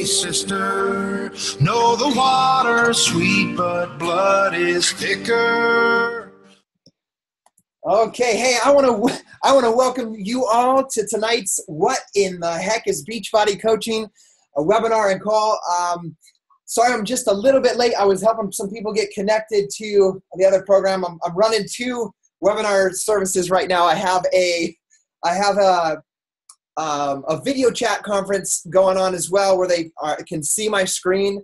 Hey sister, know the water's sweet, but blood is thicker. Okay, hey, I want to welcome you all to tonight's What in the Heck is Beachbody Coaching, a webinar and call. Sorry, I'm just a little bit late. I was helping some people get connected to the other program. I'm running two webinar services right now. I have a video chat conference going on as well, where they can see my screen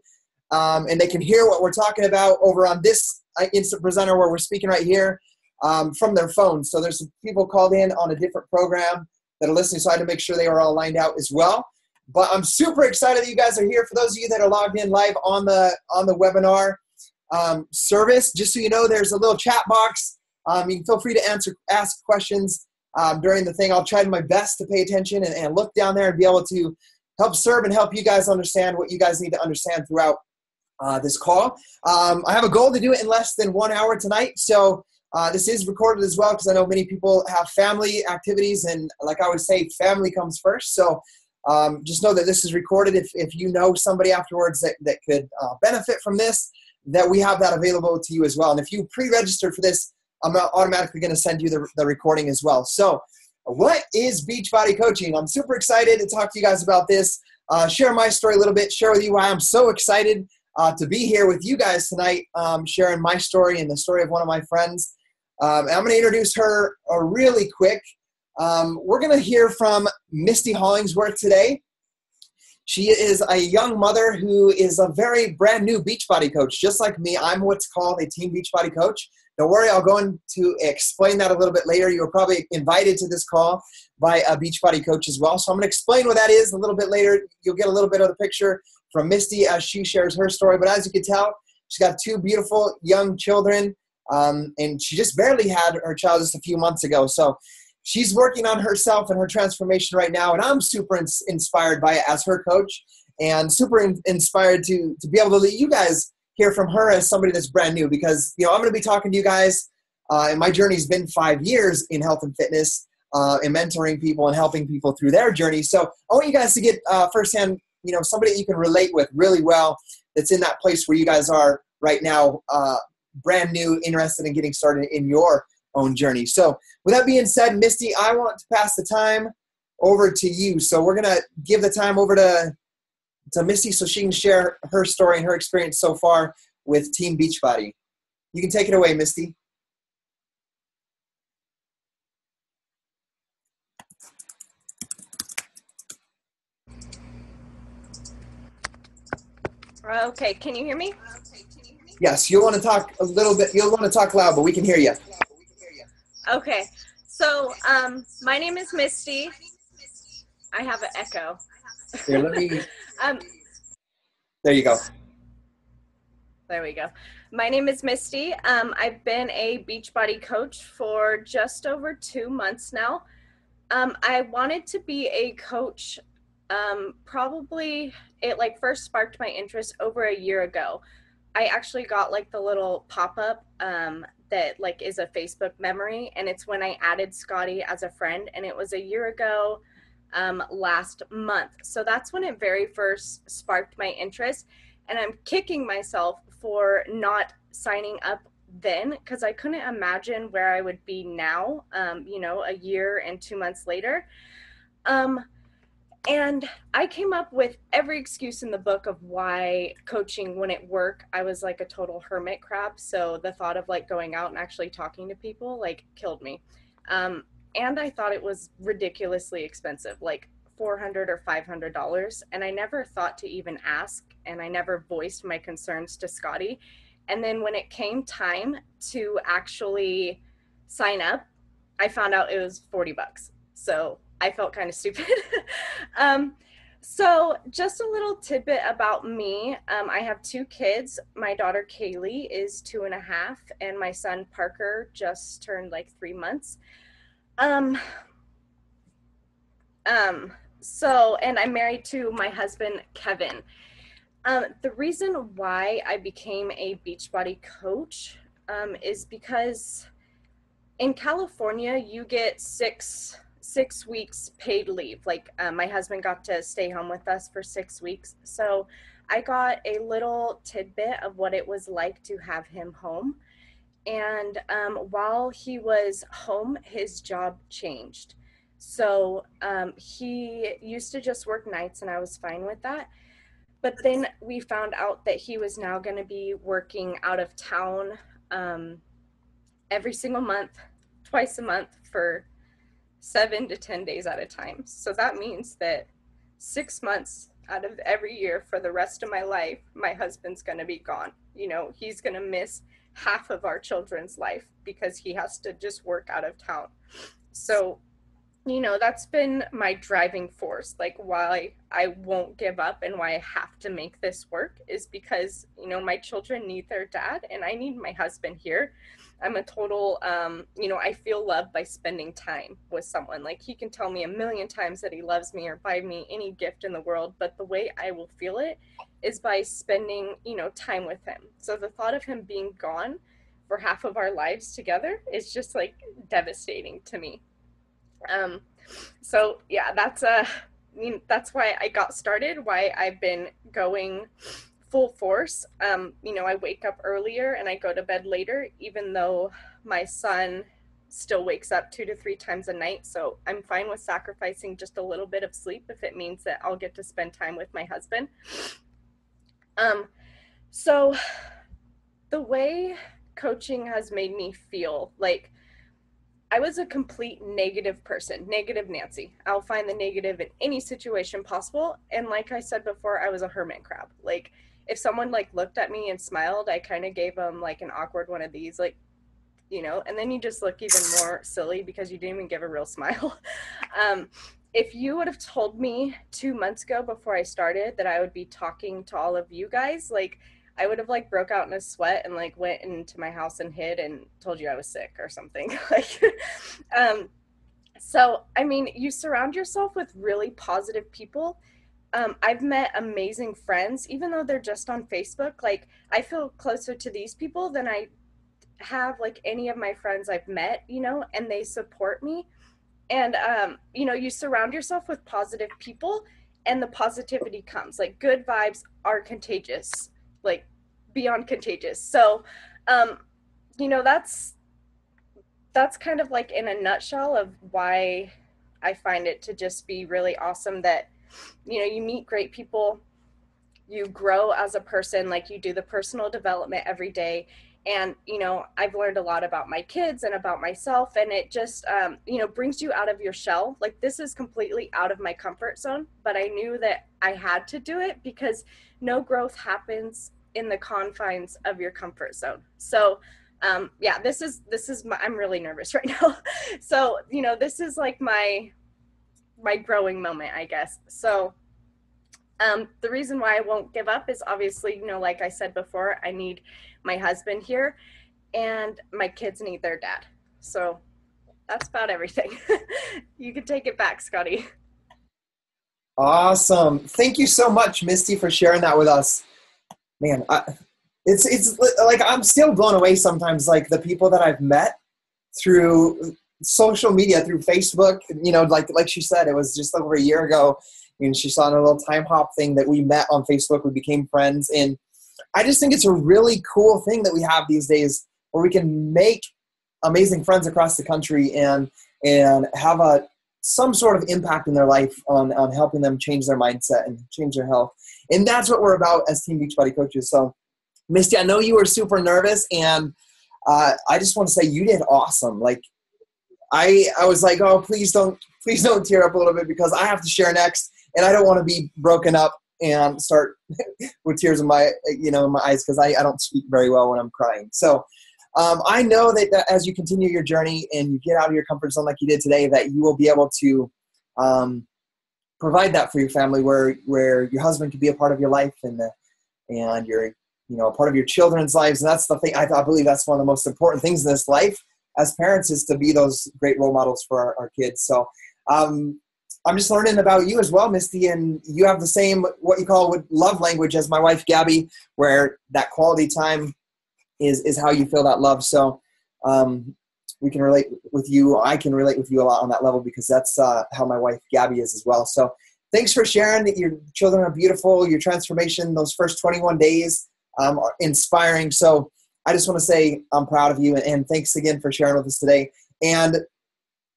and they can hear what we're talking about over on this instant presenter where we're speaking right here from their phones. So there's some people called in on a different program that are listening, so I had to make sure they were all lined out as well. But I'm super excited that you guys are here. For those of you that are logged in live on the webinar service, just so you know, there's a little chat box. You can feel free to ask questions during the thing. I'll try my best to pay attention and look down there and be able to help serve and help you guys understand what you guys need to understand throughout this call. I have a goal to do it in less than 1 hour tonight. So this is recorded as well, because I know many people have family activities, and like I would say, family comes first. So just know that this is recorded. If you know somebody afterwards that could benefit from this, that we have that available to you as well. And if you pre-registered for this, I'm automatically going to send you the recording as well. So what is Beachbody Coaching? I'm super excited to talk to you guys about this, share my story a little bit, share with you why I'm so excited to be here with you guys tonight, sharing my story and the story of one of my friends. I'm going to introduce her really quick. We're going to hear from Misty Hollingsworth today. She is a young mother who is a very brand new Beachbody coach. Just like me, I'm what's called a Team Beachbody coach. Don't worry, I'll go into explain that a little bit later. You were probably invited to this call by a Beachbody coach as well. So I'm going to explain what that is a little bit later. You'll get a little bit of the picture from Misty as she shares her story. But as you can tell, she's got two beautiful young children, and she just barely had her child just a few months ago. So she's working on herself and her transformation right now, and I'm super inspired by it as her coach, and super inspired to be able to let you guys hear from her as somebody that's brand new, because I'm going to be talking to you guys, and my journey's been 5 years in health and fitness, and mentoring people and helping people through their journey. So I want you guys to get firsthand, somebody that you can relate with really well, that's in that place where you guys are right now, brand new, interested in getting started in your own journey. So with that being said, Misty, I want to pass the time over to you. So we're going to give the time over to Misty so she can share her story and her experience so far with Team Beachbody. You can take it away, Misty. Okay, can you hear me? Yes, you'll want to talk a little bit. You'll want to talk loud, but we can hear you. Okay, so my name is Misty. I have an echo. Here, let me. There you go. There we go. My name is Misty. I've been a Beachbody coach for just over 2 months now. I wanted to be a coach. Probably it first sparked my interest over a year ago. I actually got the little pop-up that is a Facebook memory, and it's when I added Scotty as a friend, and it was a year ago last month. So that's when it very first sparked my interest, and I'm kicking myself for not signing up then, because I couldn't imagine where I would be now, a year and 2 months later. And I came up with every excuse in the book of why coaching wouldn't work. I was a total hermit crab. So the thought of going out and actually talking to people killed me. And I thought it was ridiculously expensive, $400 or $500. And I never thought to even ask, and I never voiced my concerns to Scotty. And then when it came time to actually sign up, I found out it was $40. So I felt kind of stupid. So just a little tidbit about me. I have 2 kids. My daughter Kaylee is 2.5, and my son Parker just turned 3 months. So, and I'm married to my husband, Kevin. The reason why I became a Beachbody coach is because in California, you get 6 6 weeks paid leave. Like my husband got to stay home with us for 6 weeks. So I got a little tidbit of what it was like to have him home. And while he was home, his job changed. So he used to just work nights, and I was fine with that. But then we found out that he was now going to be working out of town every single month, twice a month for 7 to 10 days at a time. So that means that 6 months out of every year for the rest of my life, my husband's going to be gone. You know, he's going to miss half of our children's life because he has to just work out of town. So, you know, that's been my driving force, like why I won't give up and why I have to make this work is because, you know, my children need their dad and I need my husband here. I'm a total, you know, I feel loved by spending time with someone. Like he can tell me a million times that he loves me or buy me any gift in the world, but the way I will feel it is by spending, you know, time with him. So the thought of him being gone for half of our lives together is just like devastating to me. So yeah, that's why I got started, why I've been going full force. You know, I wake up earlier and I go to bed later, even though my son still wakes up 2 to 3 times a night. So I'm fine with sacrificing just a little bit of sleep if it means that I'll get to spend time with my husband. So the way coaching has made me feel, like I was a complete negative person, negative Nancy. I'll find the negative in any situation possible. And like I said before, I was a hermit crab. Like if someone like looked at me and smiled, I kind of gave them like an awkward one of these, like, you know, and then you just look even more silly because you didn't even give a real smile. If you would have told me 2 months ago before I started that I would be talking to all of you guys, like I would have like broke out in a sweat and like went into my house and hid and told you I was sick or something. Like, so, I mean, you surround yourself with really positive people. I've met amazing friends, even though they're just on Facebook. Like I feel closer to these people than I have like any of my friends I've met, you know, and they support me. And, you know, you surround yourself with positive people and the positivity comes. Like good vibes are contagious, like beyond contagious. So, you know, that's kind of like in a nutshell of why I find it to just be really awesome that, you know, you meet great people, you grow as a person, like you do the personal development every day. And, you know, I've learned a lot about my kids and about myself, and it just, you know, brings you out of your shell. Like this is completely out of my comfort zone, but I knew that I had to do it because no growth happens in the confines of your comfort zone. So, yeah, this is my, I'm really nervous right now. So, you know, this is like my growing moment, I guess. So, the reason why I won't give up is obviously, you know, like I said before, I need my husband here and my kids need their dad. So that's about everything. You can take it back, Scotty. Awesome. Thank you so much, Misty, for sharing that with us. Man, it's like I'm still blown away sometimes, like the people that I've met through social media, through Facebook, you know, like she said, it was just over a year ago. And she saw in a little time hop thing that we met on Facebook. We became friends. And I just think it's a really cool thing that we have these days where we can make amazing friends across the country and have some sort of impact in their life on helping them change their mindset and change their health. And that's what we're about as Team Beachbody coaches. So, Misty, I know you were super nervous, and I just want to say you did awesome. Like, I was like, oh, please don't tear up a little bit because I have to share next. And I don't want to be broken up and start with tears in my eyes because I don't speak very well when I'm crying. So I know that as you continue your journey and you get out of your comfort zone like you did today, that you will be able to provide that for your family, where your husband can be a part of your life and you're, you know, a part of your children's lives. And that's the thing. I believe that's one of the most important things in this life as parents is to be those great role models for our kids. So I'm just learning about you as well, Misty, and you have the same, what you call love language as my wife, Gabby, where that quality time is how you feel that love. So we can relate with you. I can relate with you a lot on that level because that's how my wife Gabby is as well. So thanks for sharing that your children are beautiful, your transformation, those first 21 days are inspiring. So I just want to say I'm proud of you, and thanks again for sharing with us today. And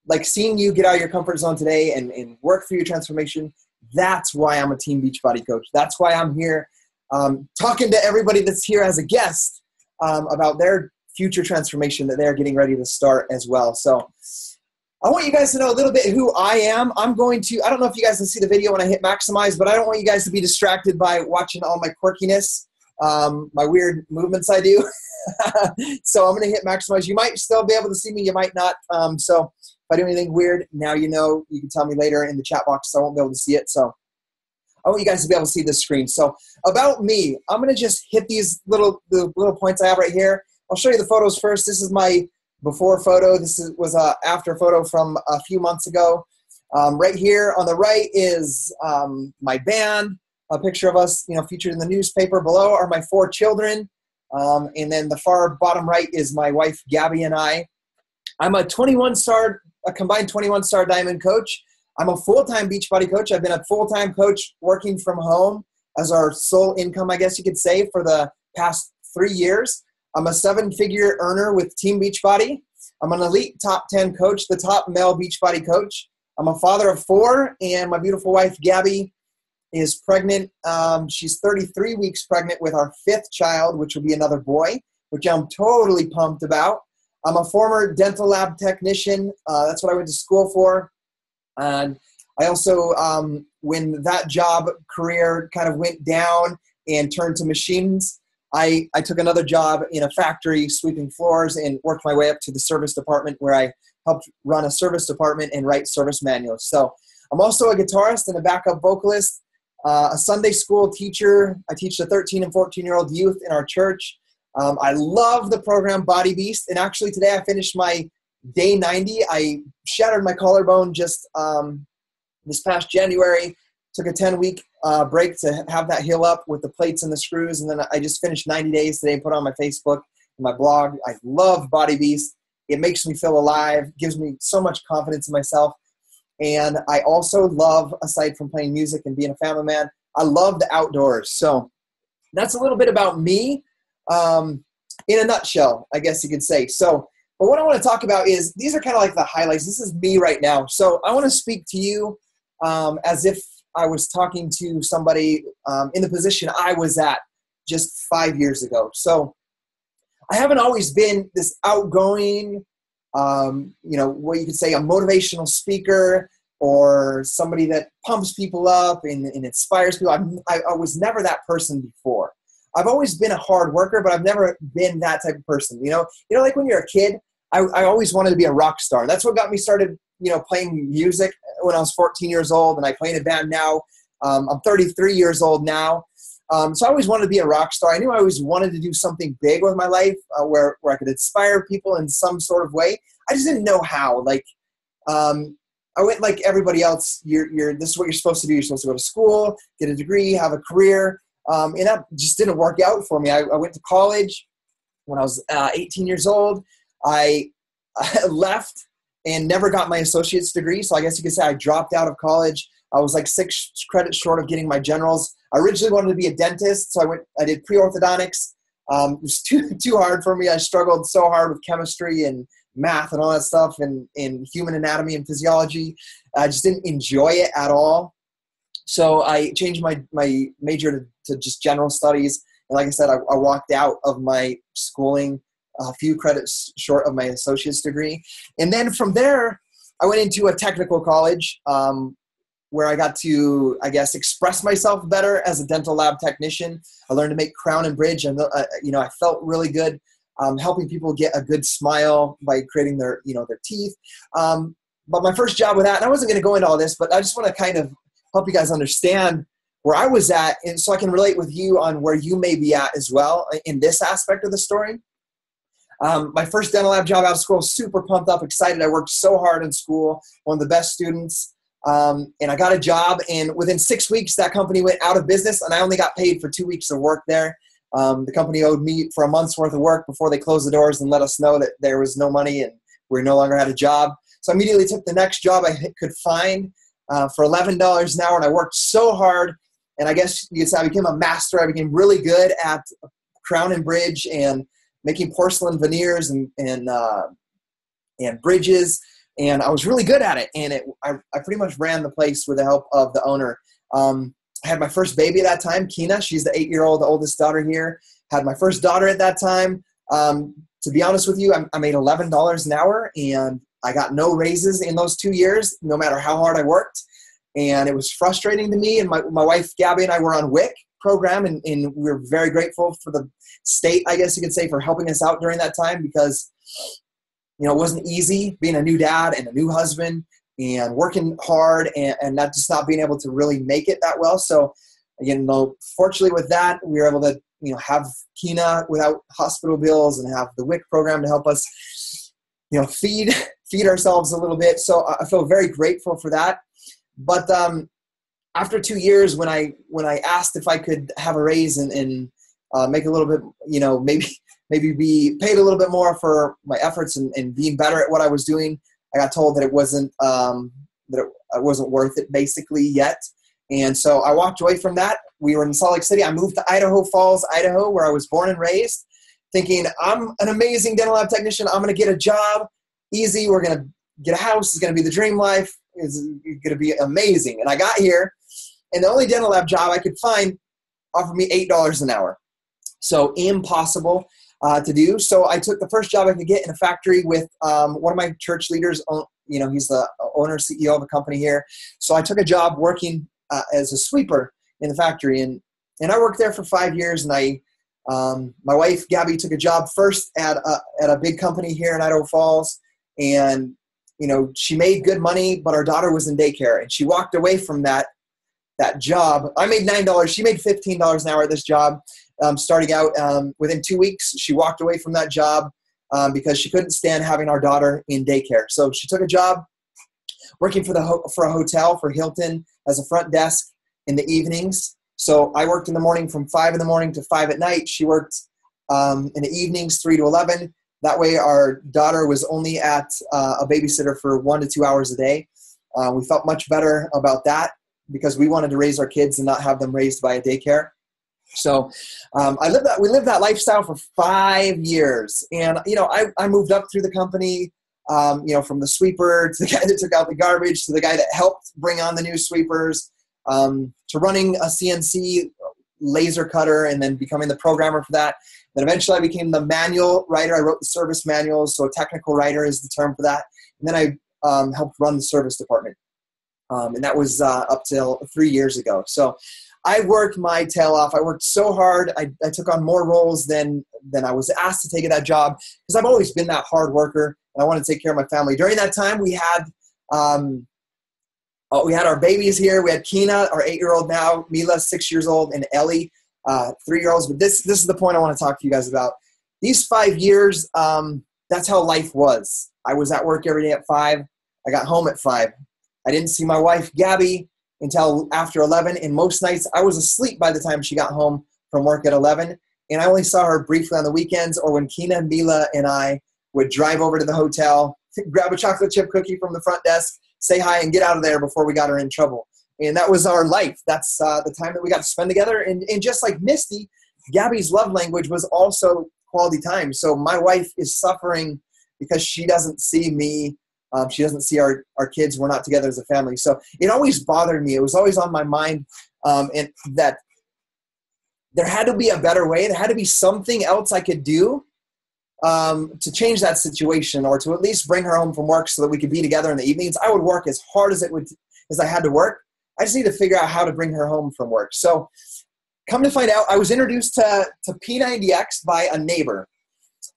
like seeing you get out of your comfort zone today and work through your transformation, that's why I'm a Team Beachbody coach. That's why I'm here talking to everybody that's here as a guest about their future transformation that they're getting ready to start as well. So I want you guys to know a little bit who I am. I don't know if you guys can see the video when I hit maximize, but I don't want you guys to be distracted by watching all my quirkiness, my weird movements I do. So I'm going to hit maximize. You might still be able to see me. You might not. So if I do anything weird, now you know. You can tell me later in the chat box, so I won't be able to see it. So I want you guys to be able to see this screen. So about me, I'm going to just hit these the little points I have right here. I'll show you the photos first. This is my before photo. Was an after photo from a few months ago. Right here on the right is my band, a picture of us, featured in the newspaper. Below are my 4 children. And then the far bottom right is my wife, Gabby, and I. I'm a combined 21-star diamond coach. I'm a full-time Beachbody coach. I've been a full-time coach working from home as our sole income, I guess you could say, for the past 3 years. I'm a 7-figure earner with Team Beachbody. I'm an elite top 10 coach, the top male Beachbody coach. I'm a father of 4, and my beautiful wife, Gabby, is pregnant. She's 33 weeks pregnant with our 5th child, which will be another boy, which I'm totally pumped about. I'm a former dental lab technician. That's what I went to school for. And I also, when that job career kind of went down and turned to machines, I took another job in a factory sweeping floors and worked my way up to the service department, where I helped run a service department and write service manuals. So I'm also a guitarist and a backup vocalist, a Sunday school teacher. I teach the 13 and 14-year-old youth in our church. I love the program Body Beast. And actually today I finished my day 90. I shattered my collarbone just this past January. Took a 10-week break to have that heal up with the plates and the screws. And then I just finished 90 days today and put on my Facebook and my blog. I love Body Beast. It makes me feel alive, gives me so much confidence in myself. And I also love, aside from playing music and being a family man, I love the outdoors. So that's a little bit about me in a nutshell, I guess you could say. So, but what I want to talk about is, these are kind of like the highlights. This is me right now. So I want to speak to you as if I was talking to somebody in the position I was at just 5 years ago. So I haven't always been this outgoing, what you could say, a motivational speaker or somebody that pumps people up and inspires people. I was never that person before. I've always been a hard worker, but I've never been that type of person. Like when you're a kid, I always wanted to be a rock star. That's what got me started, playing music when I was 14 years old, and I play in a band now. I'm 33 years old now. So I always wanted to be a rock star. I knew I always wanted to do something big with my life where I could inspire people in some sort of way. I just didn't know how. I went like everybody else. This is what you're supposed to do. You're supposed to go to school, get a degree, have a career. And that just didn't work out for me. I went to college when I was 18 years old. I left and never got my associate's degree. So I guess you could say I dropped out of college. I was like 6 credits short of getting my generals. I originally wanted to be a dentist, so I did pre-orthodontics. It was too hard for me. I struggled so hard with chemistry and math and all that stuff and human anatomy and physiology. I just didn't enjoy it at all. So I changed my major to just general studies. And like I said, I walked out of my schooling a few credits short of my associate's degree. And then from there, I went into a technical college where I got to, I guess, express myself better as a dental lab technician. I learned to make crown and bridge. And, I felt really good helping people get a good smile by creating their teeth. But my first job with that, and I wasn't going to go into all this, but I just want to kind of help you guys understand where I was at, and so I can relate with you on where you may be at as well in this aspect of the story. My first dental lab job out of school, super pumped up, excited. I worked so hard in school, one of the best students, and I got a job, and within 6 weeks, that company went out of business, and I only got paid for 2 weeks of work there. The company owed me for a month's worth of work before they closed the doors and let us know that there was no money and We no longer had a job. So I immediately took the next job I could find for $11 an hour, and I worked so hard. And I guess you could say I became a master. I became really good at crown and bridge and making porcelain veneers and bridges. And I was really good at it. And I pretty much ran the place with the help of the owner. I had my first baby at that time, Kina. She's the 8-year-old, the oldest daughter here. Had my first daughter at that time. To be honest with you, I made $11 an hour, and I got no raises in those 2 years, no matter how hard I worked. And it was frustrating to me. And my wife, Gabby, and I were on WIC program, and we were very grateful for the state, I guess you could say, for helping us out during that time, because, you know, it wasn't easy being a new dad and a new husband and working hard and not just not being able to really make it that well. So, again, fortunately with that, we were able to, you know, have Kina without hospital bills and have the WIC program to help us, you know, feed ourselves a little bit. So I feel very grateful for that. But after 2 years, when I asked if I could have a raise and make a little bit, you know, maybe be paid a little bit more for my efforts and being better at what I was doing, I got told that it wasn't worth it basically yet. And so I walked away from that. We were in Salt Lake City. I moved to Idaho Falls, Idaho, where I was born and raised, thinking I'm an amazing dental lab technician. I'm going to get a job, easy. We're going to get a house. It's going to be the dream life. It's going to be amazing. And I got here, and the only dental lab job I could find offered me $8 an hour. So impossible to do. So I took the first job I could get in a factory with one of my church leaders. You know, he's the owner, CEO of a company here. So I took a job working as a sweeper in the factory, and I worked there for 5 years. And my wife Gabby took a job first at a big company here in Idaho Falls, and you know, she made good money, but our daughter was in daycare, and she walked away from that job. I made $9. She made $15 an hour at this job. Starting out, within 2 weeks, she walked away from that job because she couldn't stand having our daughter in daycare. So she took a job working for a hotel for Hilton as a front desk in the evenings. So I worked in the morning from 5 in the morning to 5 at night. She worked in the evenings 3 to 11. That way our daughter was only at a babysitter for 1 to 2 hours a day. We felt much better about that because we wanted to raise our kids and not have them raised by a daycare. So we lived that lifestyle for 5 years. And, you know, I moved up through the company, you know, from the sweeper to the guy that took out the garbage to the guy that helped bring on the new sweepers, to running a CNC laser cutter and then becoming the programmer for that. Then eventually I became the manual writer. I wrote the service manuals. So a technical writer is the term for that. And then I helped run the service department. And that was up till 3 years ago. So I worked my tail off. I worked so hard. I took on more roles than I was asked to take at that job because I've always been that hard worker and I wanted to take care of my family. During that time, we had our babies here. We had Kina, our 8-year-old now, Mila, 6 years old, and Ellie, 3-year-olds. But this is the point I want to talk to you guys about. These 5 years, that's how life was. I was at work every day at 5. I got home at 5. I didn't see my wife, Gabby, until after 11. And most nights I was asleep by the time she got home from work at 11. And I only saw her briefly on the weekends or when Kina and Mila and I would drive over to the hotel, grab a chocolate chip cookie from the front desk, say hi, and get out of there before we got her in trouble. And that was our life. That's the time that we got to spend together. And just like Misty, Gabby's love language was also quality time. So my wife is suffering because she doesn't see me. She doesn't see our kids. We're not together as a family. So it always bothered me. It was always on my mind, and that there had to be a better way. There had to be something else I could do to change that situation, or to at least bring her home from work so that we could be together in the evenings. I would work as hard as I had to work. I just need to figure out how to bring her home from work. So come to find out, I was introduced to P90X by a neighbor.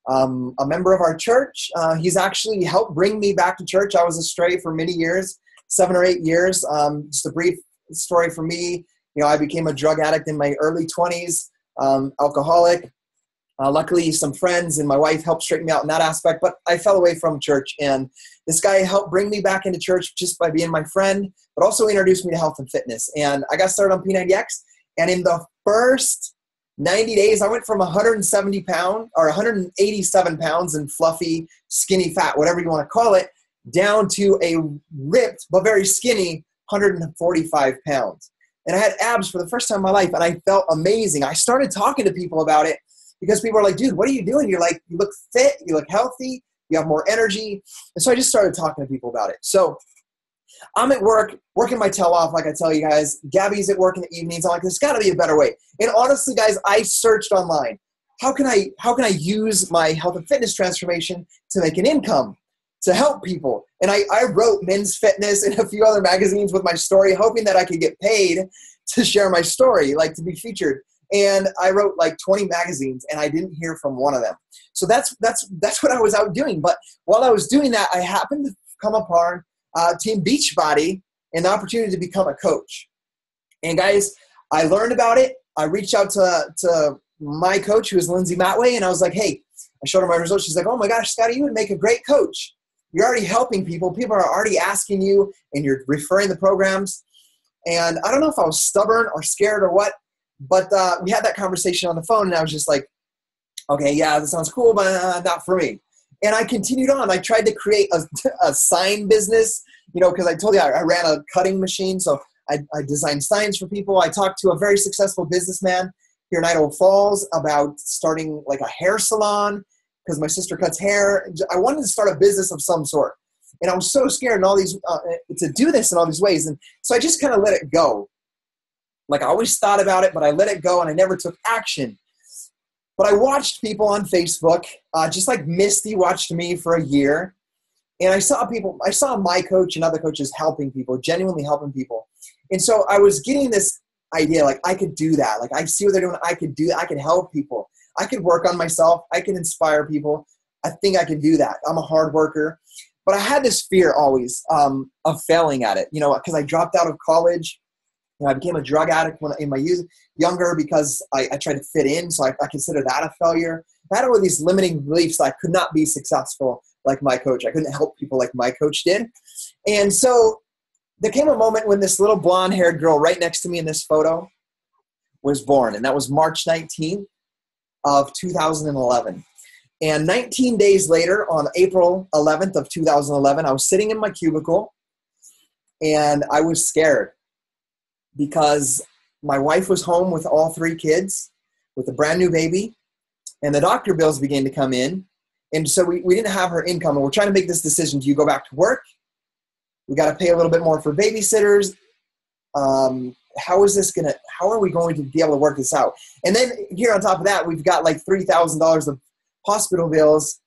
A member of our church. He's actually helped bring me back to church. I was astray for many years, 7 or 8 years. Just a brief story for me. You know, I became a drug addict in my early 20s, alcoholic. Luckily, some friends and my wife helped straighten me out in that aspect, but I fell away from church. And this guy helped bring me back into church just by being my friend, but also introduced me to health and fitness. And I got started on P90X. And in the first 90 days, I went from 170 pounds or 187 pounds and fluffy, skinny fat, whatever you want to call it, down to a ripped but very skinny 145 pounds. And I had abs for the first time in my life, and I felt amazing. I started talking to people about it because people are like, dude, what are you doing? You're like, you look fit, you look healthy, you have more energy. And so I just started talking to people about it. So I'm at work, working my tail off, like I tell you guys. Gabby's at work in the evenings. I'm like, there's got to be a better way. And honestly, guys, I searched online. How can I use my health and fitness transformation to make an income, to help people? And I wrote Men's Fitness and a few other magazines with my story, hoping that I could get paid to share my story, like to be featured. And I wrote like 20 magazines, and I didn't hear from one of them. So that's what I was out doing. But while I was doing that, I happened to come upon Team Beachbody and the opportunity to become a coach. And guys, I learned about it. I reached out to my coach, who is Lindsay Matway, and I was like, hey, I showed her my results. She's like, oh my gosh, Scotty, you would make a great coach. You're already helping people. People are already asking you, and you're referring the programs. And I don't know if I was stubborn or scared or what, but we had that conversation on the phone, and I was just like, okay, yeah, that sounds cool, but not for me. And I continued on. I tried to create a sign business, because I told you I ran a cutting machine. So I designed signs for people. I talked to a very successful businessman here in Idaho Falls about starting like a hair salon because my sister cuts hair. I wanted to start a business of some sort. And I was so scared in all these to do this in all these ways. And so I just kind of let it go. Like I always thought about it, but I let it go and I never took action. But I watched people on Facebook, just like Misty watched me for a year. And I saw my coach and other coaches helping people, genuinely helping people. And so I was getting this idea, like I could do that. Like I see what they're doing. I could do that. I could help people. I could work on myself. I can inspire people. I think I can do that. I'm a hard worker. But I had this fear always of failing at it, because I dropped out of college. I became a drug addict in my younger because I tried to fit in, so I consider that a failure. I had all these limiting beliefs that I could not be successful like my coach. I couldn't help people like my coach did. And so there came a moment when this little blonde-haired girl right next to me in this photo was born, and that was March 19th of 2011. And 19 days later, on April 11th of 2011, I was sitting in my cubicle, and I was scared. Because my wife was home with all 3 kids with a brand new baby, and the doctor bills began to come in. And so we didn't have her income, and we're trying to make this decision. Do you go back to work? We got to pay a little bit more for babysitters. How are we going to be able to work this out? And then here on top of that, we've got like $3,000 of hospital bills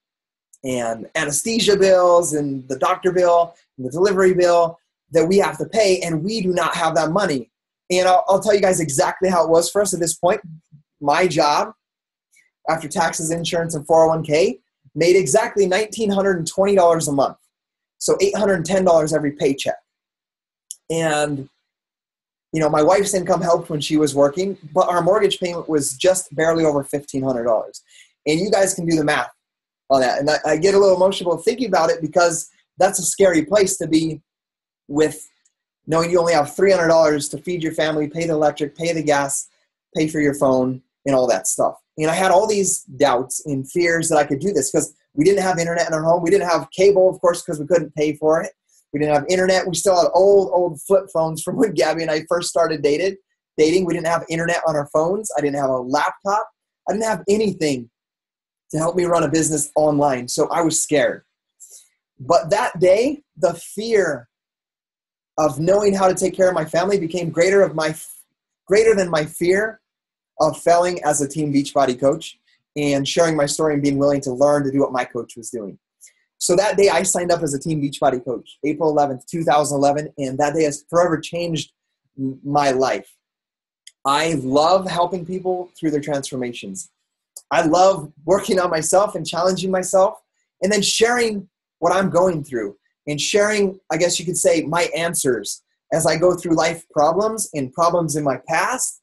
and anesthesia bills and the doctor bill and the delivery bill that we have to pay, and we do not have that money. And I'll tell you guys exactly how it was for us at this point. My job, after taxes, insurance, and 401k, made exactly $1,920 a month. So $810 every paycheck. And, my wife's income helped when she was working, but our mortgage payment was just barely over $1,500. And you guys can do the math on that. And I get a little emotional thinking about it because that's a scary place to be with, knowing you only have $300 to feed your family, pay the electric, pay the gas, pay for your phone, and all that stuff. And I had all these doubts and fears that I could do this because we didn't have internet in our home. We didn't have cable, of course, because we couldn't pay for it. We didn't have internet. We still had old flip phones from when Gabby and I first started dating. We didn't have internet on our phones. I didn't have a laptop. I didn't have anything to help me run a business online. So I was scared. But that day, the fear of knowing how to take care of my family became greater than my fear of failing as a Team Beachbody coach and sharing my story and being willing to learn to do what my coach was doing. So that day I signed up as a Team Beachbody coach, April 11th, 2011, and that day has forever changed my life. I love helping people through their transformations. I love working on myself and challenging myself and then sharing what I'm going through. And sharing, I guess you could say, my answers as I go through life problems and problems in my past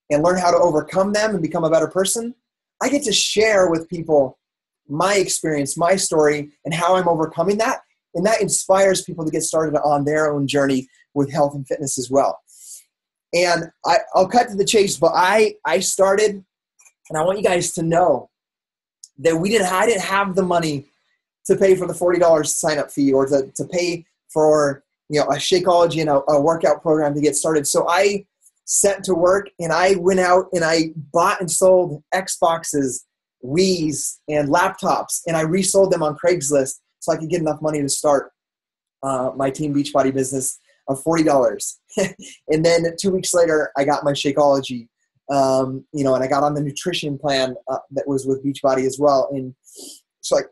and learn how to overcome them and become a better person. I get to share with people my experience, my story, and how I'm overcoming that. And that inspires people to get started on their own journey with health and fitness as well. And I'll cut to the chase, but I started And I want you guys to know that I didn't have the money to pay for the $40 sign-up fee or to pay for a Shakeology and a workout program to get started. So I set to work and I went out and I bought and sold Xboxes, Wiis, and laptops, and I resold them on Craigslist so I could get enough money to start my Team Beachbody business of $40. And then 2 weeks later, I got my Shakeology, and I got on the nutrition plan that was with Beachbody as well. And so I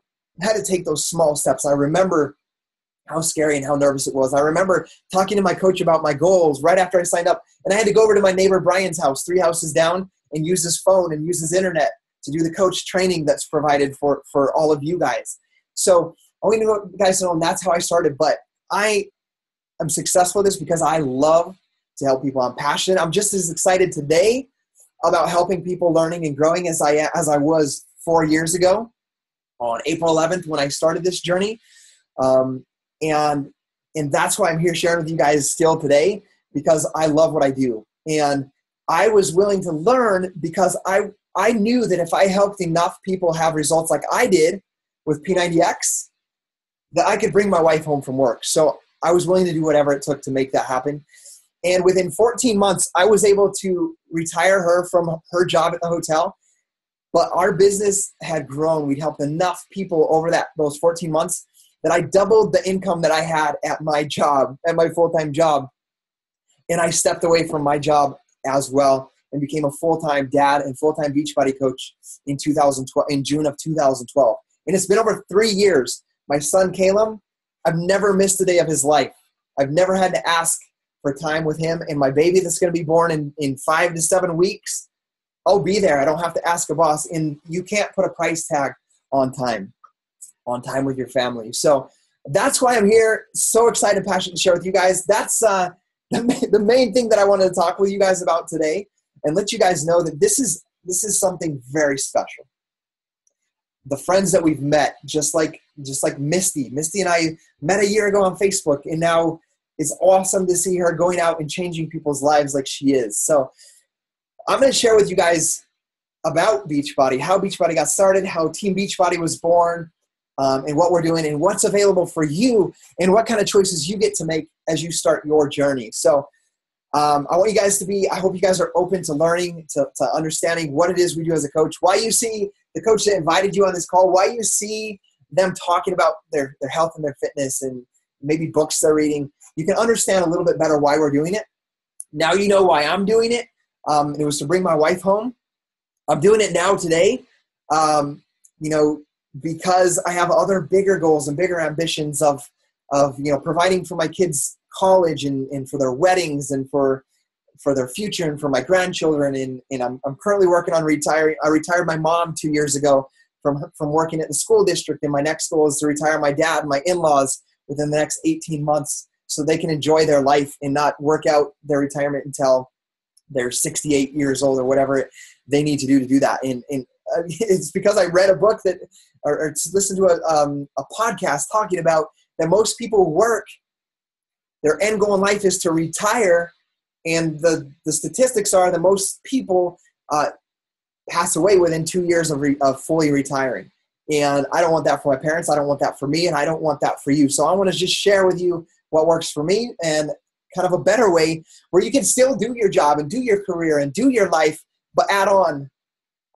had to take those small steps. I remember how scary and how nervous it was. I remember talking to my coach about my goals right after I signed up, and I had to go over to my neighbor Brian's house, 3 houses down, and use his phone and use his internet to do the coach training that's provided for all of you guys. So I want you guys to know that's how I started, but I am successful at this because I love to help people. I'm passionate. I'm just as excited today about helping people learning and growing as I was 4 years ago on April 11th when I started this journey. And that's why I'm here sharing with you guys still today, because I love what I do. And I was willing to learn because I knew that if I helped enough people have results like I did with P90X, that I could bring my wife home from work. So I was willing to do whatever it took to make that happen. And within 14 months, I was able to retire her from her job at the hotel. But our business had grown. We'd helped enough people over those 14 months that I doubled the income that I had at my job, at my full-time job. And I stepped away from my job as well and became a full-time dad and full-time Beachbody coach in June of 2012. And it's been over 3 years. My son, Caleb, I've never missed a day of his life. I've never had to ask for time with him. And my baby that's going to be born in 5 to 7 weeks, I'll be there. I don't have to ask a boss. And you can't put a price tag on time with your family. So that's why I'm here. So excited, passionate to share with you guys. That's the main thing that I wanted to talk with you guys about today, and let you guys know that this is something very special. The friends that we've met, just like Misty and I met a year ago on Facebook, and now it's awesome to see her going out and changing people's lives like she is. So I'm going to share with you guys about Beachbody, how Beachbody got started, how Team Beachbody was born, and what we're doing and what's available for you and what kind of choices you get to make as you start your journey. So I want you guys I hope you guys are open to learning, to understanding what it is we do as a coach, why you see the coach that invited you on this call, why you see them talking about their health and their fitness and maybe books they're reading. You can understand a little bit better why we're doing it. Now you know why I'm doing it. It was to bring my wife home. I'm doing it now today, because I have other bigger goals and bigger ambitions of providing for my kids' college and for their weddings and for their future and for my grandchildren. And I'm currently working on retiring. I retired my mom 2 years ago from working at the school district. And my next goal is to retire my dad and my in-laws within the next 18 months so they can enjoy their life and not work out their retirement until they're 68 years old or whatever they need to do that. And it's because I read a book or listened to a podcast talking about that most people work, their end goal in life is to retire, and the statistics are that most people pass away within 2 years of fully retiring. And I don't want that for my parents, I don't want that for me, and I don't want that for you. So I want to just share with you what works for me and kind of a better way where you can still do your job and do your career and do your life, but add on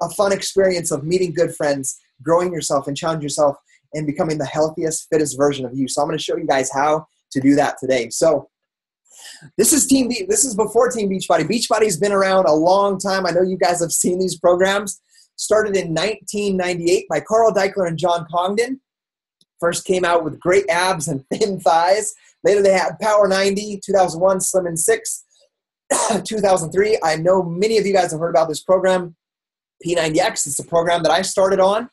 a fun experience of meeting good friends, growing yourself and challenge yourself and becoming the healthiest, fittest version of you. So I'm going to show you guys how to do that today. So this is before Team Beachbody. Beachbody's been around a long time. I know you guys have seen these programs. Started in 1998 by Carl Deichler and John Congdon. First came out with great abs and thin thighs. Later they had Power 90, 2001, Slim in 6, 2003. I know many of you guys have heard about this program, P90X. It's a program that I started on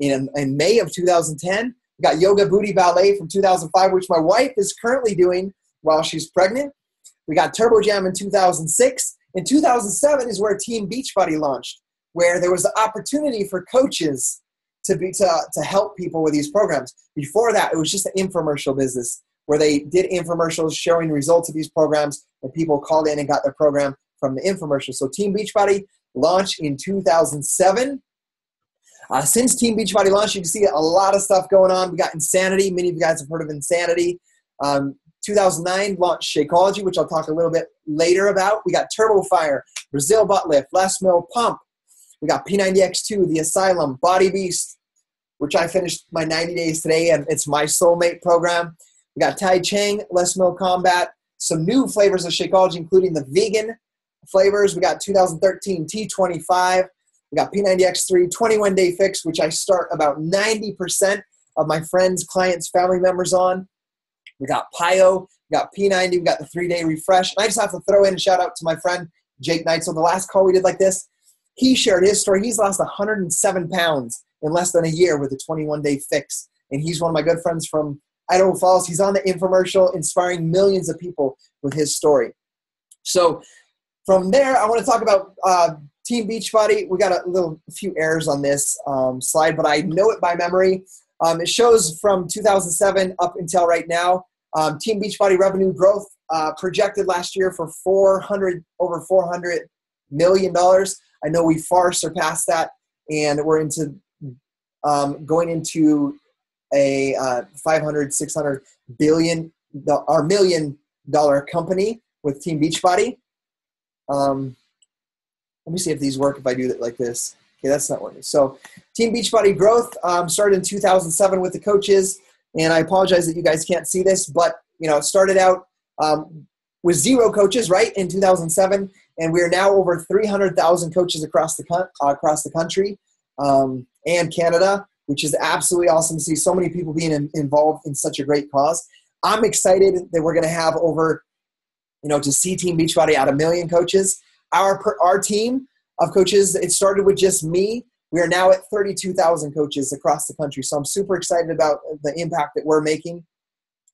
in May of 2010. We got Yoga Booty Ballet from 2005, which my wife is currently doing while she's pregnant. We got Turbo Jam in 2006. In 2007 is where Team Beachbody launched, where there was the opportunity for coaches to help people with these programs. Before that, it was just an infomercial business where they did infomercials showing results of these programs, and people called in and got their program from the infomercial. So Team Beachbody launched in 2007. Since Team Beachbody launched, you can see a lot of stuff going on. We got Insanity. Many of you guys have heard of Insanity. 2009 launched Shakeology, which I'll talk a little bit later about. We got Turbo Fire, Brazil Butt Lift, Les Mill Pump. We got P90X2, The Asylum, Body Beast, which I finished my 90 days today, and it's my soulmate program. We got Tai Chang, Les Mill Combat, some new flavors of Shakeology, including the vegan flavors. We got 2013 T25. We got P90X3, 21-Day Fix, which I start about 90% of my friends, clients, family members on. We got PIO, we got P90, we got the 3-Day Refresh. And I just have to throw in a shout out to my friend, Jake Neitzel. The last call we did like this, he shared his story. He's lost 107 pounds in less than a year with a 21-Day Fix. And he's one of my good friends from Idaho Falls. He's on the infomercial, inspiring millions of people with his story. So from there, I want to talk about Team Beachbody. We got a few errors on this slide, but I know it by memory. It shows from 2007 up until right now. Team Beachbody revenue growth projected last year for over $400 million. I know we far surpassed that, and we're into going into a $500-600 billion or $1 million company with Team Beachbody. Let me see if these work if I do it like this. Okay, that's not working. So Team Beachbody growth started in 2007 with the coaches, and I apologize that you guys can't see this, but it started out with 0 coaches, right, in 2007, and we are now over 300,000 coaches across the country and Canada, which is absolutely awesome to see so many people being involved in such a great cause. I'm excited that we're going to have over, to see Team Beachbody at 1 million coaches. Our team of coaches, it started with just me. We are now at 32,000 coaches across the country. So I'm super excited about the impact that we're making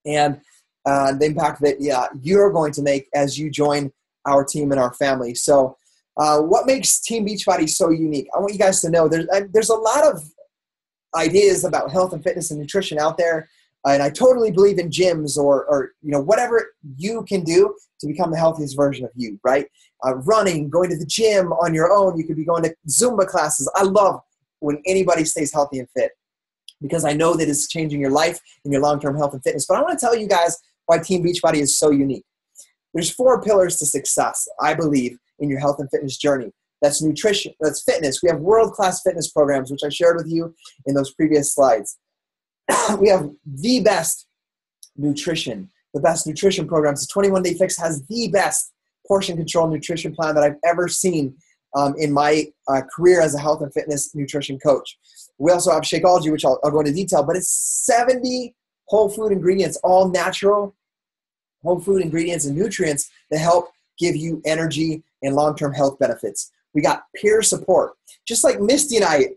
and the impact that you're going to make as you join our team and our family. So what makes Team Beachbody so unique? I want you guys to know there's a lot of ideas about health and fitness and nutrition out there. And I totally believe in gyms or whatever you can do to become the healthiest version of you, right? Running, going to the gym on your own. You could be going to Zumba classes. I love when anybody stays healthy and fit because I know that it's changing your life and your long-term health and fitness. But I want to tell you guys why Team Beachbody is so unique. There's 4 pillars to success, I believe, in your health and fitness journey. That's nutrition, that's fitness. We have world-class fitness programs, which I shared with you in those previous slides. We have the best nutrition programs. The 21-Day Fix has the best portion control nutrition plan that I've ever seen in my career as a health and fitness nutrition coach. We also have Shakeology, which I'll go into detail, but it's 70 whole food ingredients, all natural whole food ingredients and nutrients that help give you energy and long-term health benefits. We got peer support. Just like Misty and I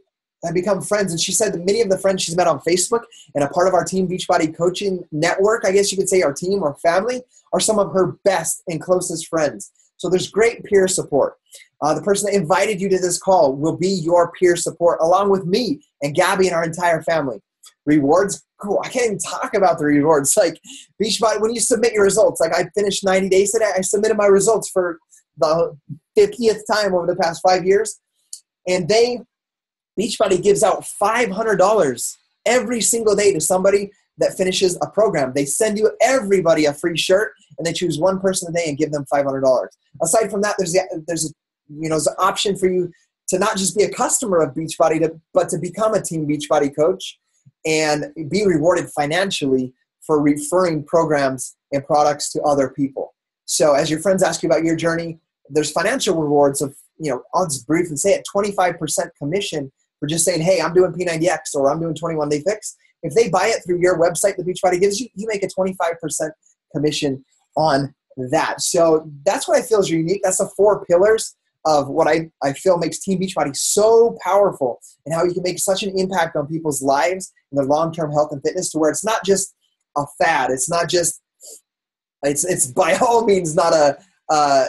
have become friends, and she said that many of the friends she's met on Facebook and a part of our Team Beachbody coaching network, I guess you could say our team or family, are some of her best and closest friends. So there's great peer support. The person that invited you to this call will be your peer support, along with me and Gabby and our entire family. Rewards, cool. I can't even talk about the rewards. Like Beachbody, when you submit your results, like I finished 90 days today, I submitted my results for the 50th time over the past 5 years, and Beachbody gives out $500 every single day to somebody that finishes a program. They send everybody a free shirt, and they choose one person a day and give them $500. Aside from that, there's an option for you to not just be a customer of Beachbody, but to become a Team Beachbody coach and be rewarded financially for referring programs and products to other people. So as your friends ask you about your journey, there's financial rewards of, I'll just briefly say it, 25% commission for just saying, hey, I'm doing P90X or I'm doing 21-Day Fix. If they buy it through your website, the Beachbody gives you, you make a 25% commission on that. So that's what I feel is unique. That's the 4 pillars of what I feel makes Team Beachbody so powerful and how you can make such an impact on people's lives and their long-term health and fitness to where it's not just a fad. It's not just, it's by all means not a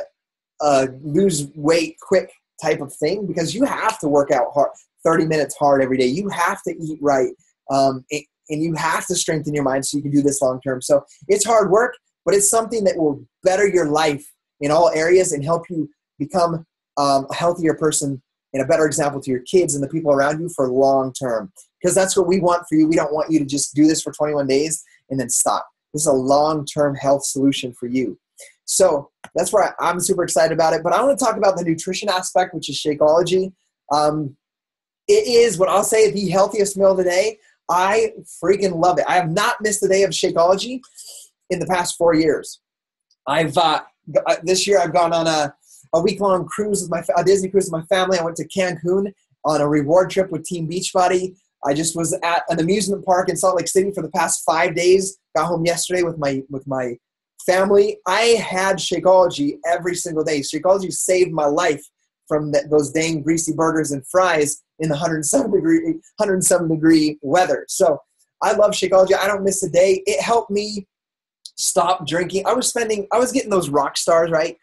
lose weight quick type of thing, because you have to work out hard, 30 minutes hard every day. You have to eat right. And you have to strengthen your mind so you can do this long term. So it's hard work, but it's something that will better your life in all areas and help you become a healthier person and a better example to your kids and the people around you for long term. Because that's what we want for you. We don't want you to just do this for 21 days and then stop. This is a long-term health solution for you. So that's why I'm super excited about it. But I want to talk about the nutrition aspect, which is Shakeology. It is what I'll say the healthiest meal of the day. I freaking love it. I have not missed a day of Shakeology in the past 4 years. This year I've gone on a week-long cruise with a Disney cruise with my family. I went to Cancun on a reward trip with Team Beachbody. I just was at an amusement park in Salt Lake City for the past 5 days. Got home yesterday with my family. I had Shakeology every single day. Shakeology saved my life from those dang greasy burgers and fries in the 107 degree weather. So I love Shakeology. I don't miss a day. It helped me stop drinking. I was getting those rock stars, right?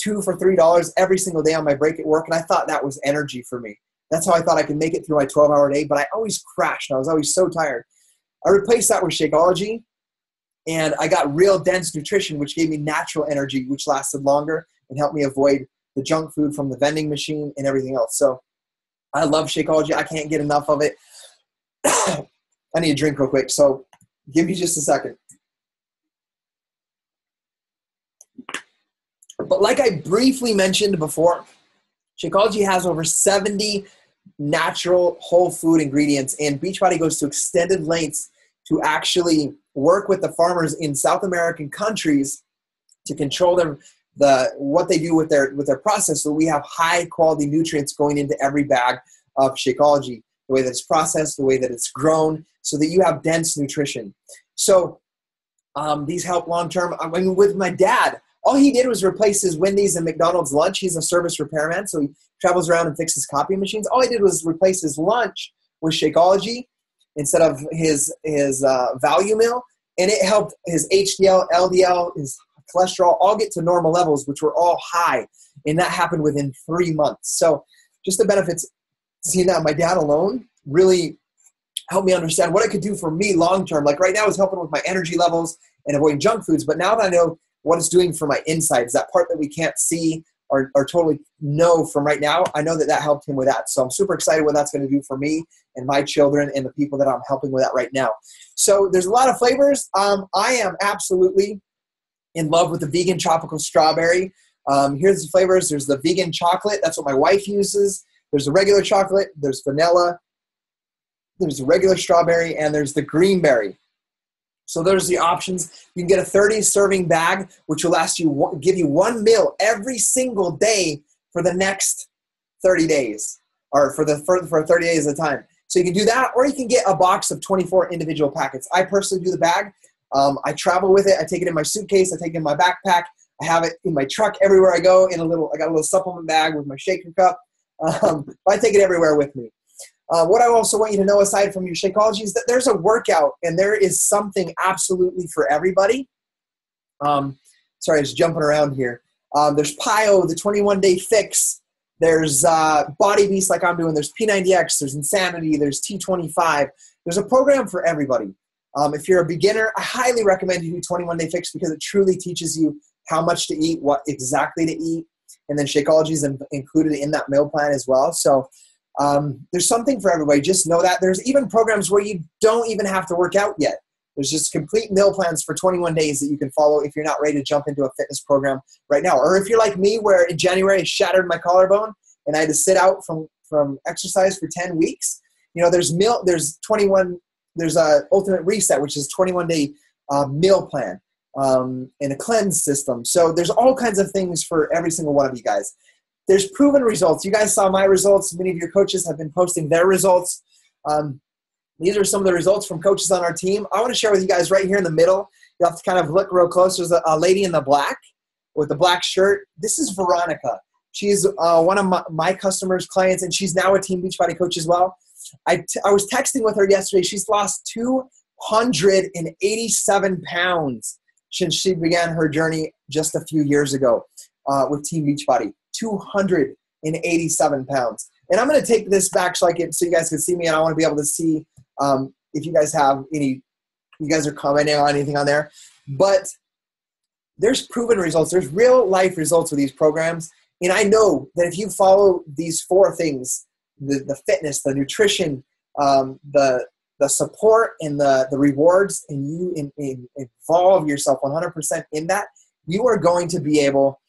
2 for $3 every single day on my break at work. And I thought that was energy for me. That's how I thought I could make it through my 12-hour day. But I always crashed. And I was always so tired. I replaced that with Shakeology. And I got real dense nutrition, which gave me natural energy, which lasted longer and helped me avoid the junk food from the vending machine and everything else. So I love Shakeology. I can't get enough of it. I need a drink real quick. So give me just a second. But like I briefly mentioned before, Shakeology has over 70 natural whole food ingredients, and Beachbody goes to extended lengths to actually work with the farmers in South American countries to control what they do with their process, so we have high quality nutrients going into every bag of Shakeology, the way that it's processed, the way that it's grown, so that you have dense nutrition. So these help long term. I mean, with my dad, all he did was replace his Wendy's and McDonald's lunch. He's a service repairman, so he travels around and fixes copy machines. All he did was replace his lunch with Shakeology instead of his value meal, and it helped his HDL, LDL, his cholesterol all get to normal levels, which were all high, and that happened within 3 months. So just the benefits, seeing that my dad alone really helped me understand what it could do for me long term. Like right now it's helping with my energy levels and avoiding junk foods, but now that I know what it's doing for my insides, that part that we can't see or totally know from right now, I know that helped him with that. So I'm super excited what that's going to do for me and my children and the people that I'm helping with that right now. So there's a lot of flavors. I am absolutely in love with the vegan tropical strawberry. Here's the flavors. There's the vegan chocolate. That's what my wife uses. There's the regular chocolate. There's vanilla. There's the regular strawberry. And there's the green berry. So there's the options. You can get a 30-serving bag, which will give you one meal every single day for the next 30 days, or for 30 days at a time. So you can do that, or you can get a box of 24 individual packets. I personally do the bag. I travel with it. I take it in my suitcase. I take it in my backpack. I have it in my truck everywhere I go. I got a little supplement bag with my shaker cup. I take it everywhere with me. What I also want you to know, aside from your Shakeology, is that there's a workout, and there is something absolutely for everybody. Sorry, I was jumping around here. There's PIO, the 21-day fix. There's Body Beast, like I'm doing. There's P90X. There's Insanity. There's T25. There's a program for everybody. If you're a beginner, I highly recommend you do 21-day fix because it truly teaches you how much to eat, what exactly to eat, and then Shakeology is included in that meal plan as well. So there's something for everybody. Just know that. There's even programs where you don't even have to work out yet. There's just complete meal plans for 21 days that you can follow if you're not ready to jump into a fitness program right now. Or if you're like me, where in January I shattered my collarbone and I had to sit out from exercise for 10 weeks. You know, there's Ultimate Reset, which is 21-day meal plan and a cleanse system. So there's all kinds of things for every single one of you guys. There's proven results. You guys saw my results. Many of your coaches have been posting their results. These are some of the results from coaches on our team. I want to share with you guys right here in the middle. You have to kind of look real close. There's a lady in the black with the black shirt. This is Veronica. She's one of my customers, clients, and she's now a Team Beachbody coach as well. I was texting with her yesterday. She's lost 287 pounds since she began her journey just a few years ago with Team Beachbody. 287 pounds. And I'm going to take this back so you guys can see me, and I want to be able to see if you guys have you guys are commenting on anything on there. But there's proven results. There's real life results with these programs. And I know that if you follow these 4 things, the fitness, the nutrition, the support, and the rewards, and you involve yourself 100% in that, you are going to be able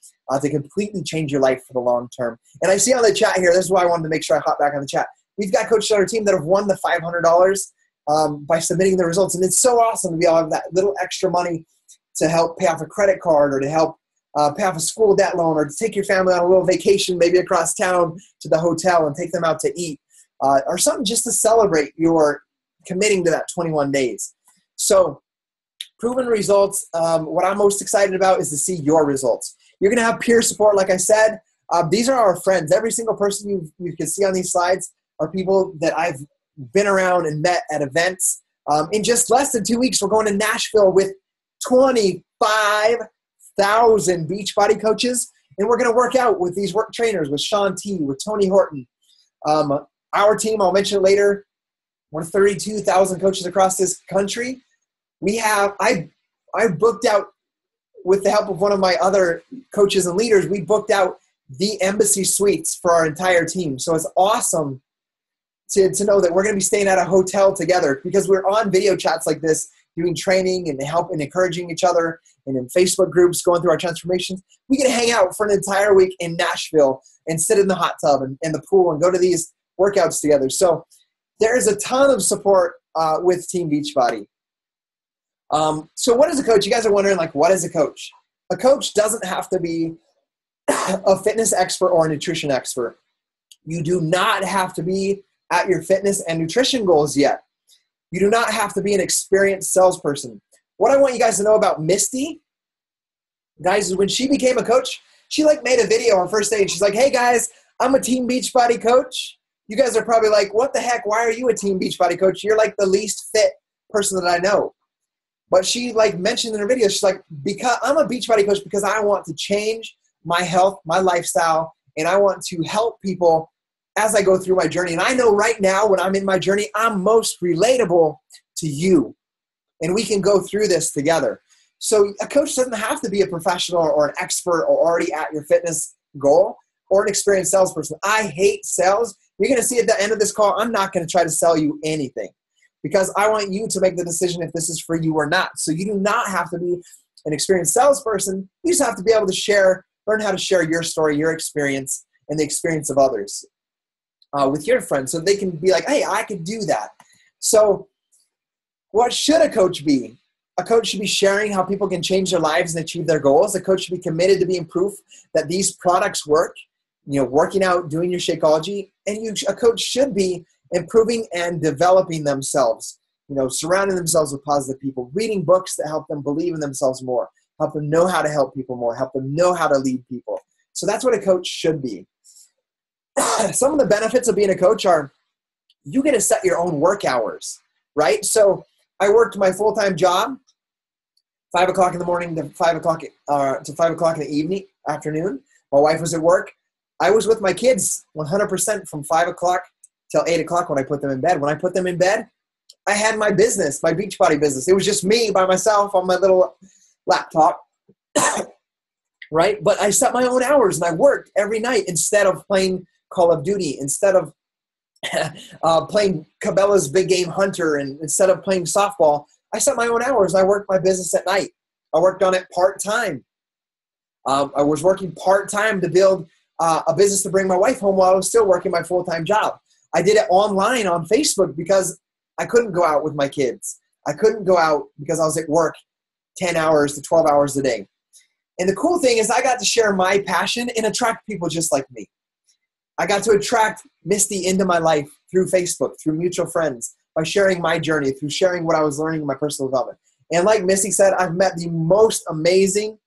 to completely change your life for the long term. And I see on the chat here, this is why I wanted to make sure I hop back on the chat. We've got coaches on our team that have won the $500 by submitting the results. And it's so awesome to be able to have that little extra money to help pay off a credit card, or to help pay off a school debt loan, or to take your family on a little vacation, maybe across town to the hotel and take them out to eat, or something just to celebrate your committing to that 21 days. So proven results, what I'm most excited about is to see your results. You're going to have peer support, like I said. These are our friends. Every single person you can see on these slides are people that I've been around and met at events. In just less than 2 weeks, we're going to Nashville with 25,000 Beachbody coaches, and we're going to work out with these work trainers, with Sean T, with Tony Horton. Our team, I'll mention it later, we're 32,000 coaches across this country. I booked out, with the help of one of my other coaches and leaders, we booked out the embassy suites for our entire team. So it's awesome to know that we're going to be staying at a hotel together, because we're on video chats like this, doing training and help and encouraging each other, and in Facebook groups going through our transformations. We get to hang out for an entire week in Nashville and sit in the hot tub and the pool and go to these workouts together. So there's a ton of support with Team Beachbody. So what is a coach? You guys are wondering, like, what is a coach? A coach doesn't have to be a fitness expert or a nutrition expert. You do not have to be at your fitness and nutrition goals yet. You do not have to be an experienced salesperson. What I want you guys to know about Misty, guys, is when she became a coach, she made a video on first day, and she's like, hey guys, I'm a Team Beachbody coach. You guys are probably like, what the heck? Why are you a Team Beachbody coach? You're like the least fit person that I know. But she mentioned in her video, she's like, because I'm a Beachbody coach because I want to change my health, my lifestyle, and I want to help people as I go through my journey. And I know right now when I'm in my journey, I'm most relatable to you. And we can go through this together. So a coach doesn't have to be a professional or an expert or already at your fitness goal or an experienced salesperson. I hate sales. You're going to see at the end of this call, I'm not going to try to sell you anything, because I want you to make the decision if this is for you or not. So you do not have to be an experienced salesperson. You just have to be able to learn how to share your story, your experience, and the experience of others with your friends, so they can be like, hey, I could do that. So what should a coach be? A coach should be sharing how people can change their lives and achieve their goals. A coach should be committed to being proof that these products work, working out, doing your Shakeology. And a coach should be improving and developing themselves, surrounding themselves with positive people, reading books that help them believe in themselves more, help them know how to help people more, help them know how to lead people. So that's what a coach should be. Some of the benefits of being a coach are you get to set your own work hours, right? So I worked my full-time job, 5 o'clock in the morning to 5 o'clock in the afternoon. My wife was at work. I was with my kids 100% from 5 o'clock till 8 o'clock when I put them in bed. When I put them in bed, I had my business, my Beachbody business. It was just me by myself on my little laptop, right? But I set my own hours and I worked every night instead of playing Call of Duty, instead of playing Cabela's Big Game Hunter, and instead of playing softball. I set my own hours. I worked my business at night. I worked on it part-time. I was working part-time to build a business to bring my wife home while I was still working my full-time job. I did it online on Facebook because I couldn't go out with my kids. I couldn't go out because I was at work 10 hours to 12 hours a day. And the cool thing is I got to share my passion and attract people just like me. I got to attract Misty into my life through Facebook, through mutual friends, by sharing my journey, through sharing what I was learning in my personal development. And like Misty said, I've met the most amazing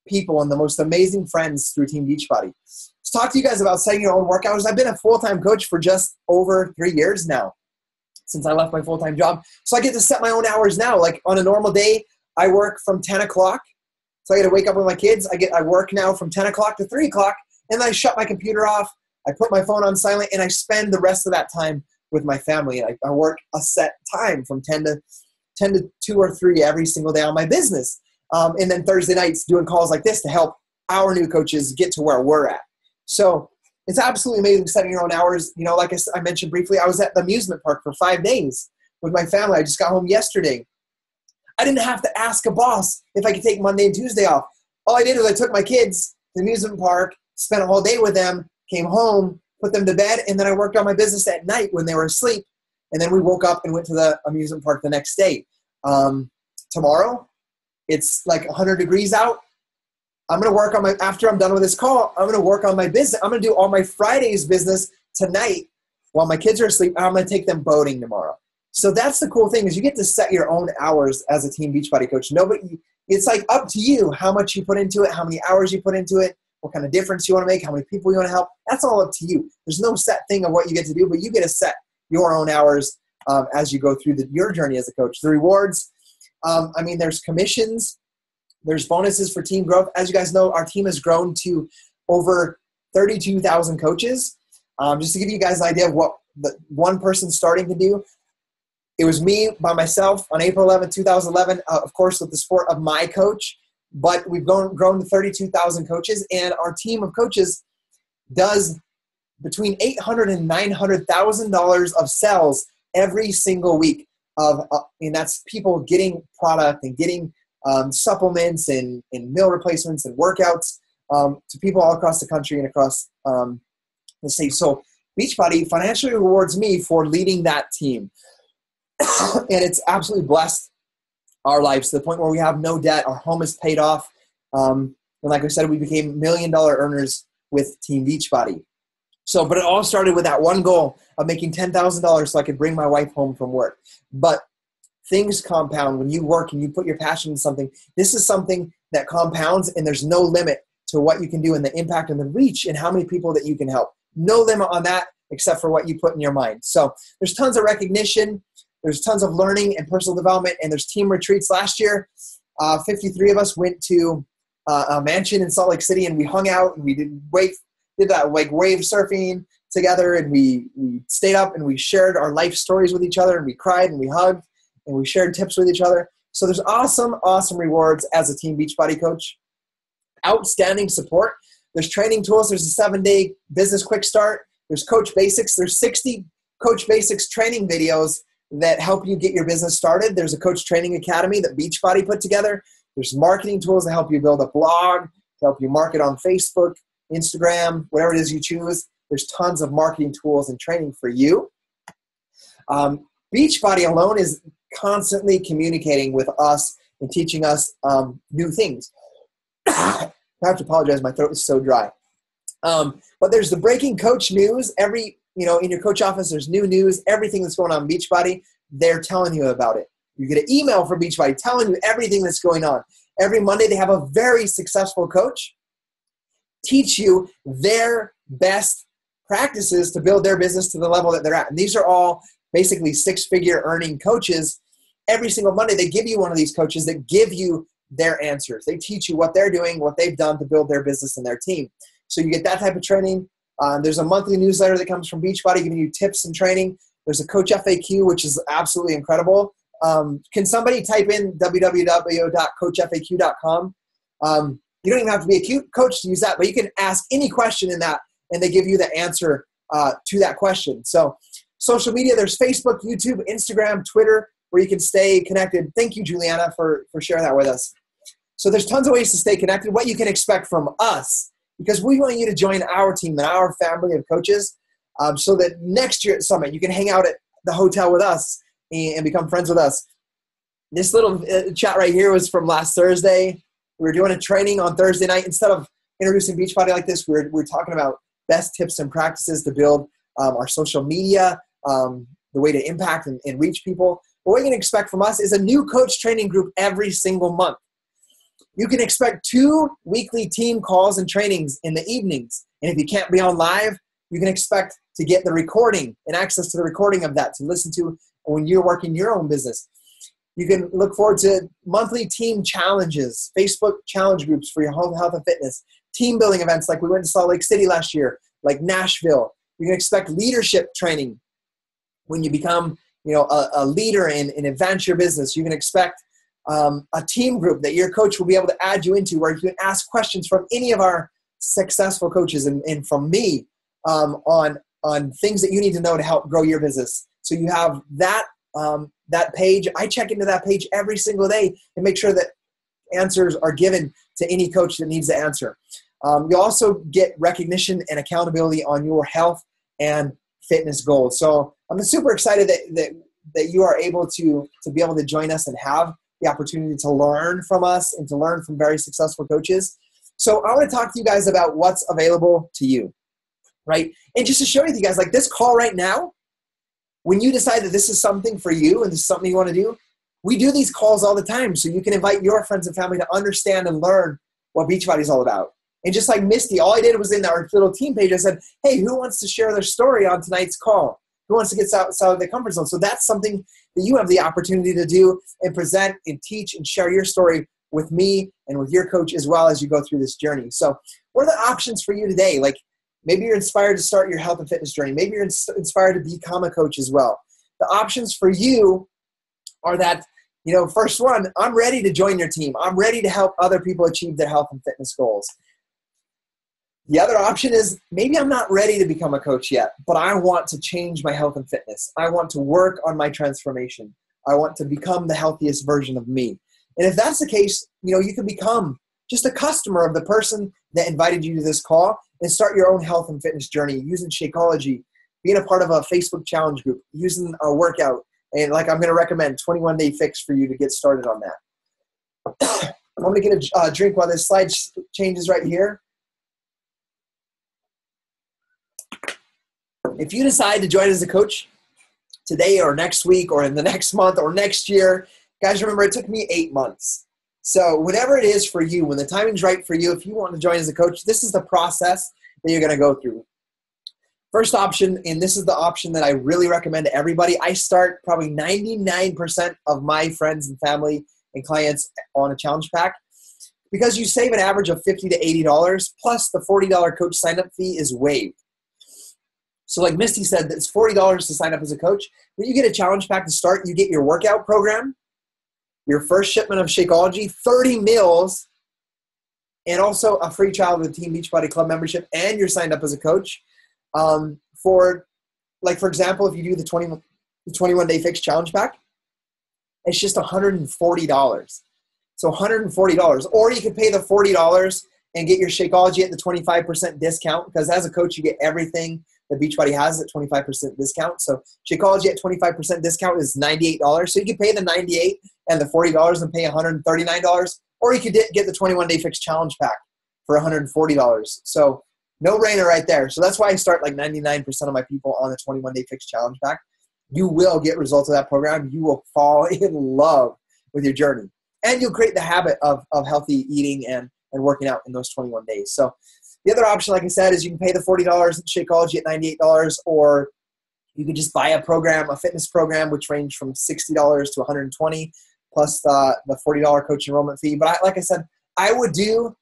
people and the most amazing friends through Team Beachbody. Let's talk to you guys about setting your own work hours. I've been a full-time coach for just over 3 years now, since I left my full-time job. So I get to set my own hours now. Like on a normal day, I work from 10 o'clock. So I get to wake up with my kids. I work now from 10 o'clock to 3 o'clock, and then I shut my computer off. I put my phone on silent, and I spend the rest of that time with my family. I work a set time from 10 to 2 or 3 every single day on my business. And then Thursday nights doing calls like this to help our new coaches get to where we're at. So it's absolutely amazing setting your own hours. You know, like I mentioned briefly, I was at the amusement park for 5 days with my family. I just got home yesterday. I didn't have to ask a boss if I could take Monday and Tuesday off. All I did was I took my kids to the amusement park, spent a whole day with them, came home, put them to bed, and then I worked on my business at night when they were asleep. And then we woke up and went to the amusement park the next day. Tomorrow, it's like 100 degrees out. I'm going to work on after I'm done with this call, I'm going to work on my business. I'm going to do all my Friday's business tonight while my kids are asleep. I'm going to take them boating tomorrow. So that's the cool thing is you get to set your own hours as a team Beachbody coach. It's like up to you how much you put into it, how many hours you put into it, what kind of difference you want to make, how many people you want to help. That's all up to you. There's no set thing of what you get to do, but you get to set your own hours as you go through your journey as a coach. The rewards, there's commissions, there's bonuses for team growth. As you guys know, our team has grown to over 32,000 coaches. Just to give you guys an idea of what the one person starting can do, it was me by myself on April 11, 2011, of course, with the support of my coach. But we've grown to 32,000 coaches, and our team of coaches does between $800,000 and $900,000 of sales every single week. And that's people getting product and getting supplements and meal replacements and workouts to people all across the country and across the state. So Beachbody financially rewards me for leading that team. And it's absolutely blessed our lives to the point where we have no debt. Our home is paid off. And like I said, we became $1 million earners with Team Beachbody. But it all started with that one goal of making $10,000 so I could bring my wife home from work. But things compound when you work and you put your passion in something. This is something that compounds, and there's no limit to what you can do and the impact and the reach and how many people that you can help. No limit on that except for what you put in your mind. So there's tons of recognition. There's tons of learning and personal development, and there's team retreats. Last year, 53 of us went to a mansion in Salt Lake City, and we hung out and we did wave surfing together, and we stayed up and we shared our life stories with each other, and we cried and we hugged and we shared tips with each other. So there's awesome rewards as a Team Beachbody coach. Outstanding support. There's training tools. There's a 7-day business quick start. There's Coach Basics. There's 60 Coach Basics training videos that help you get your business started. There's a Coach Training Academy that Beachbody put together. There's marketing tools to help you build a blog, to help you market on Facebook, Instagram, whatever it is you choose. There's tons of marketing tools and training for you. Beachbody alone is constantly communicating with us and teaching us new things. I have to apologize, my throat is so dry. But there's the breaking coach news. In your coach office, there's new news, everything that's going on in Beachbody, they're telling you about it. You get an email from Beachbody telling you everything that's going on. Every Monday, they have a very successful coach teach you their best practices to build their business to the level that they're at. And these are all basically 6-figure earning coaches. Every single Monday, they give you one of these coaches that give you their answers. They teach you what they're doing, what they've done to build their business and their team. So you get that type of training. There's a monthly newsletter that comes from Beachbody giving you tips and training. There's a Coach FAQ, which is absolutely incredible. Can somebody type in www.coachfaq.com? You don't even have to be a coach to use that, but you can ask any question in that, and they give you the answer to that question. So social media, there's Facebook, YouTube, Instagram, Twitter, where you can stay connected. Thank you, Juliana, for sharing that with us. So there's tons of ways to stay connected, what you can expect from us, because we want you to join our team and our family of coaches so that next year at Summit, you can hang out at the hotel with us and become friends with us. This little chat right here was from last Thursday. We were doing a training on Thursday night. Instead of introducing Beachbody like this, we're talking about best tips and practices to build our social media, the way to impact and reach people. But what you can expect from us is a new coach training group every single month. You can expect 2 weekly team calls and trainings in the evenings. And if you can't be on live, you can expect to get the recording and access to the recording of that to listen to when you're working your own business. You can look forward to monthly team challenges, Facebook challenge groups for your home health and fitness, team building events like we went to Salt Lake City last year, like Nashville. You can expect leadership training when you become a leader and advance your business. You can expect a team group that your coach will be able to add you into where you can ask questions from any of our successful coaches and from me on things that you need to know to help grow your business. So you have that page. I check into that page every single day and make sure that answers are given to any coach that needs the answer. You also get recognition and accountability on your health and fitness goals. So I'm super excited that you are able to be able to join us and have the opportunity to learn from us and to learn from very successful coaches. So I want to talk to you guys about what's available to you, right? And just to show you guys, like this call right now, when you decide that this is something for you and this is something you want to do, we do these calls all the time so you can invite your friends and family to understand and learn what Beachbody is all about. And just like Misty, all I did was in our little team page, I said, hey, who wants to share their story on tonight's call? Who wants to get outside of their comfort zone? So that's something that you have the opportunity to do and present and teach and share your story with me and with your coach as well as you go through this journey. So what are the options for you today? Like maybe you're inspired to start your health and fitness journey. Maybe you're inspired to become a coach as well. The options for you are that, first one, I'm ready to join your team. I'm ready to help other people achieve their health and fitness goals. The other option is maybe I'm not ready to become a coach yet, but I want to change my health and fitness. I want to work on my transformation. I want to become the healthiest version of me. And if that's the case, you can become just a customer of the person that invited you to this call and start your own health and fitness journey using Shakeology, being a part of a Facebook challenge group, using a workout. And like I'm going to recommend 21-day fix for you to get started on that. I'm going to get a drink while this slide changes right here. If you decide to join as a coach today or next week or in the next month or next year, guys, remember it took me 8 months. So whatever it is for you, when the timing's right for you, if you want to join as a coach, this is the process that you're going to go through. First option, and this is the option that I really recommend to everybody. I start probably 99% of my friends and family and clients on a challenge pack because you save an average of $50 to $80 plus the $40 coach sign-up fee is waived. So like Misty said, it's $40 to sign up as a coach. When you get a challenge pack to start, you get your workout program, your first shipment of Shakeology, 30 meals, and also a free trial of the Team Beachbody Club membership, and you're signed up as a coach. For example, if you do the 21-day fix challenge pack, it's just $140. So $140. Or you could pay the $40 and get your Shakeology at the 25% discount, because as a coach, you get everything that Beachbody has at 25% discount. So Shakeology at 25% discount is $98. So you can pay the $98 and the $40 and pay $139. Or you could get the 21-day fix challenge pack for $140. So no-brainer right there. So that's why I start like 99% of my people on the 21-day fix challenge pack. You will get results of that program. You will fall in love with your journey. And you'll create the habit of healthy eating and working out in those 21 days. So the other option, like I said, is you can pay the $40 Shakeology at $98, or you can just buy a fitness program, which range from $60 to $120, plus the $40 coach enrollment fee. But like I said, I would do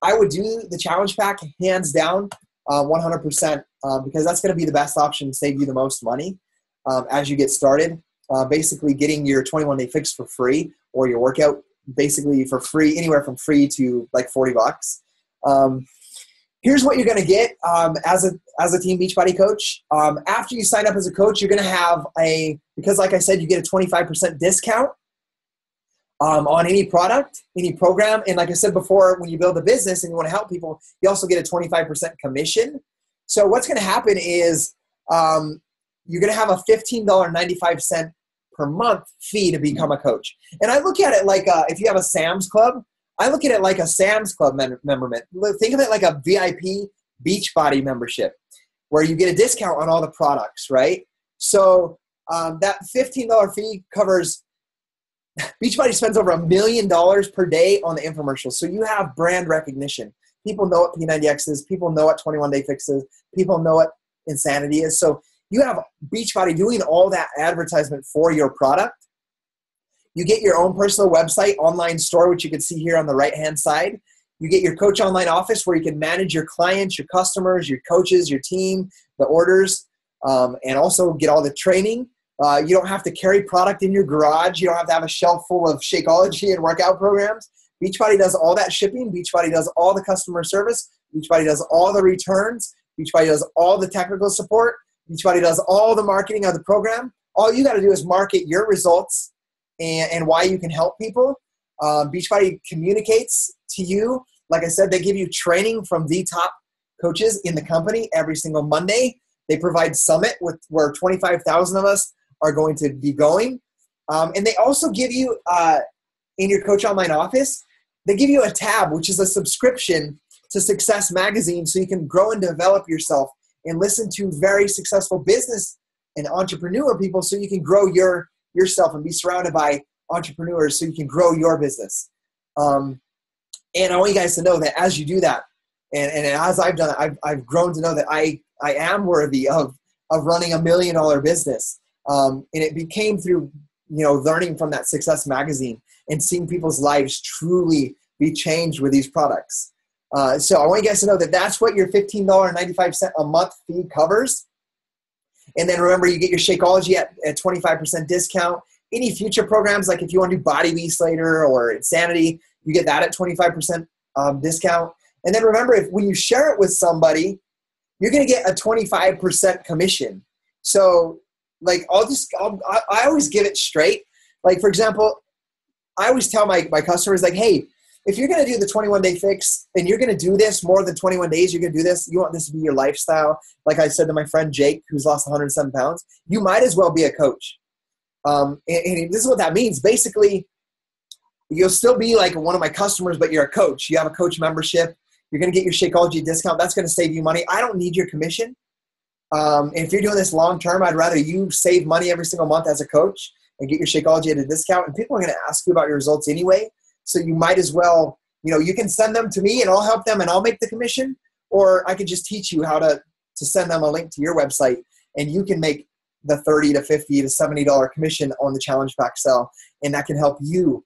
the challenge pack hands down, 100%, because that's going to be the best option to save you the most money as you get started. Basically getting your 21-day fix for free, or your workout basically for free, anywhere from free to like $40. Here's what you're going to get as a Team Beachbody coach. After you sign up as a coach, you're going to have because like I said, you get a 25% discount on any product, any program. And like I said before, when you build a business and you want to help people, you also get a 25% commission. So what's going to happen is you're going to have a $15.95 per month fee to become a coach. And I look at it like if you have a Sam's Club, I look at it like a Sam's Club membership. Think of it like a VIP Beachbody membership where you get a discount on all the products, right? So that $15 fee covers – Beachbody spends over $1 million per day on the infomercials. So you have brand recognition. People know what P90X is. People know what 21-day fix is. People know what Insanity is. So you have Beachbody doing all that advertisement for your product. You get your own personal website, online store, which you can see here on the right-hand side. You get your coach online office where you can manage your clients, your customers, your coaches, your team, the orders, and also get all the training. You don't have to carry product in your garage. You don't have to have a shelf full of Shakeology and workout programs. Beachbody does all that shipping. Beachbody does all the customer service. Beachbody does all the returns. Beachbody does all the technical support. Beachbody does all the marketing of the program. All you got to do is market your results and why you can help people. Beachbody communicates to you. Like I said, they give you training from the top coaches in the company every single Monday. They provide Summit where 25,000 of us are going to be going. And they also give you, in your Coach Online office, they give you a tab, which is a subscription to Success Magazine, so you can grow and develop yourself and listen to very successful business and entrepreneur people so you can grow yourself and be surrounded by entrepreneurs so you can grow your business. And I want you guys to know that as you do that, and as I've done it, I've grown to know that I am worthy of running $1 million business. And it became through, learning from that Success Magazine and seeing people's lives truly be changed with these products. So I want you guys to know that that's what your $15.95 a month fee covers. And then remember, you get your Shakeology at 25% discount. Any future programs, like if you want to do Body Beast later or Insanity, you get that at 25% discount. And then remember, when you share it with somebody, you're going to get a 25% commission. So like, I always give it straight. Like, for example, I always tell my customers, like, hey, if you're going to do the 21-day fix and you're going to do this more than 21 days, you're going to do this, you want this to be your lifestyle. Like I said to my friend Jake, who's lost 107 pounds, you might as well be a coach. And this is what that means. Basically, you'll still be like one of my customers, but you're a coach. You have a coach membership. You're going to get your Shakeology discount. That's going to save you money. I don't need your commission. And if you're doing this long term, I'd rather you save money every single month as a coach and get your Shakeology at a discount. And people are going to ask you about your results anyway. So you might as well, you can send them to me and I'll help them and I'll make the commission. Or I could just teach you how to send them a link to your website and you can make the $30 to $50 to $70 commission on the challenge pack sell. And that can help you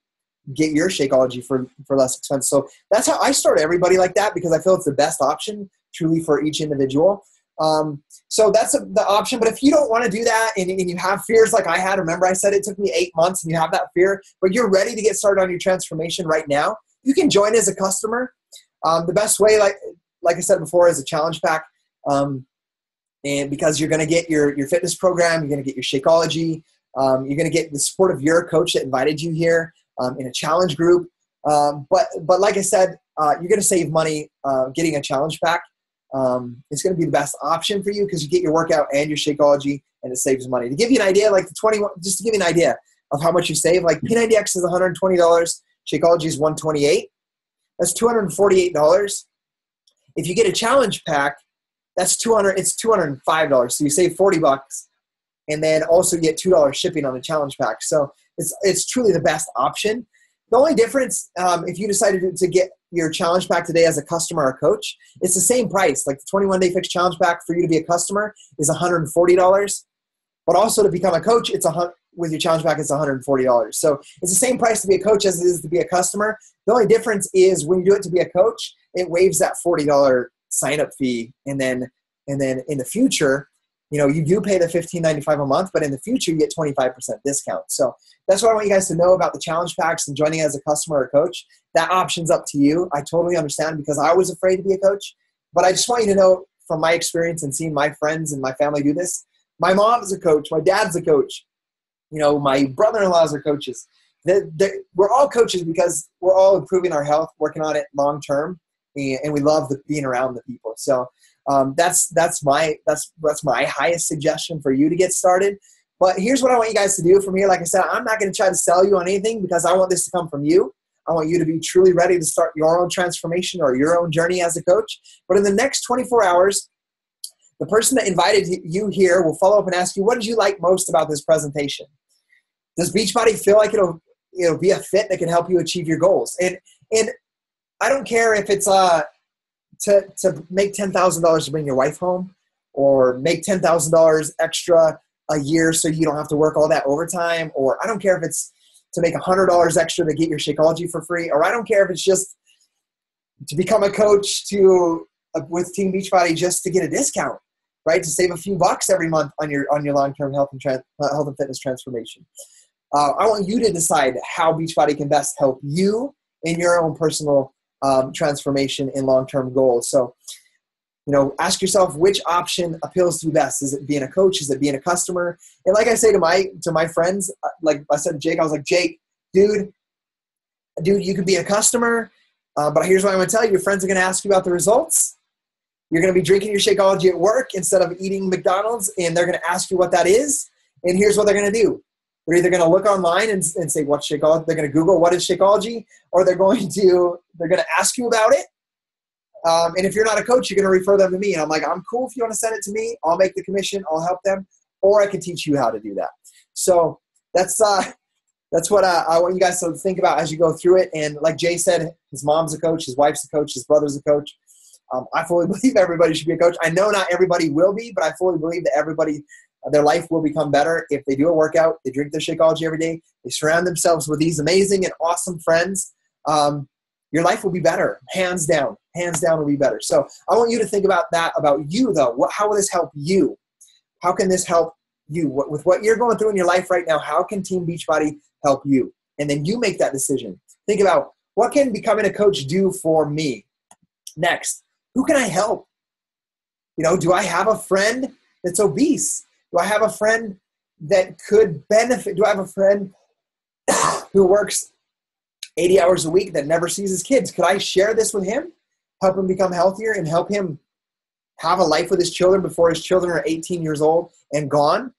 get your Shakeology for less expense. So that's how I start everybody like that, because I feel it's the best option truly for each individual. So that's the option. But if you don't want to do that and you have fears like I had, remember I said it took me 8 months and you have that fear, but you're ready to get started on your transformation right now, you can join as a customer. The best way, like I said before, is a challenge pack. And because you're going to get your fitness program, you're going to get your Shakeology, you're going to get the support of your coach that invited you here in a challenge group. But like I said, you're going to save money getting a challenge pack. It's going to be the best option for you because you get your workout and your Shakeology and it saves money. To give you an idea, just to give you an idea of how much you save, like P90X is $120, Shakeology is $128. That's $248. If you get a challenge pack, it's $205. So you save $40, and then also you get $2 shipping on the challenge pack. So it's truly the best option. The only difference, if you decided to get your challenge pack today as a customer or coach, it's the same price. Like the 21-day fix challenge pack for you to be a customer is $140, but also to become a coach, with your challenge pack, it's $140. So it's the same price to be a coach as it is to be a customer. The only difference is when you do it to be a coach, it waives that $40 sign-up fee, and then in the future, you do pay the $15.95 a month, but in the future you get 25% discount. So that's what I want you guys to know about the challenge packs and joining as a customer or coach. That option's up to you. I totally understand, because I was afraid to be a coach, but I just want you to know from my experience and seeing my friends and my family do this. My mom's a coach. My dad's a coach. My brother-in-laws are coaches. We're all coaches because we're all improving our health, working on it long term, and we love being around the people. So that's my highest suggestion for you to get started. But here's what I want you guys to do from here. Like I said, I'm not going to try to sell you on anything because I want this to come from you. I want you to be truly ready to start your own transformation or your own journey as a coach. But in the next 24 hours, the person that invited you here will follow up and ask you, what did you like most about this presentation? Does Beachbody feel like it'll be a fit that can help you achieve your goals? And I don't care if it's to make $10,000 to bring your wife home, or make $10,000 extra a year so you don't have to work all that overtime, or I don't care if it's to make $100 extra to get your Shakeology for free, or I don't care if it's just to become a coach with Team Beachbody just to get a discount, right? To save a few bucks every month on your long-term health and fitness transformation. I want you to decide how Beachbody can best help you in your own personal transformation and long-term goals. So, ask yourself which option appeals to you best. Is it being a coach? Is it being a customer? And like I say to my friends, like I said to Jake, I was like, Jake, dude, you could be a customer, but here's what I'm going to tell you. Your friends are going to ask you about the results. You're going to be drinking your Shakeology at work instead of eating McDonald's, and they're going to ask you what that is. And here's what they're going to do. They're either going to look online and say, what's Shakeology? They're going to Google what is Shakeology, or they're going to ask you about it. And if you're not a coach, you're going to refer them to me. And I'm like, I'm cool if you want to send it to me. I'll make the commission. I'll help them. Or I can teach you how to do that. So that's what I want you guys to think about as you go through it. And like Jay said, his mom's a coach, his wife's a coach, his brother's a coach. I fully believe everybody should be a coach. I know not everybody will be, but I fully believe that everybody, their life will become better if they do a workout, they drink their Shakeology every day, they surround themselves with these amazing and awesome friends. Your life will be better. Hands down will be better. So I want you to think about that, about you though. How will this help you? How can this help you? With what you're going through in your life right now, how can Team Beachbody help you? And then you make that decision. Think about, what can becoming a coach do for me? Next, who can I help? Do I have a friend that's obese? Do I have a friend that could benefit? Do I have a friend who works 80 hours a week that never sees his kids? Could I share this with him? Help him become healthier and help him have a life with his children before his children are 18 years old and gone?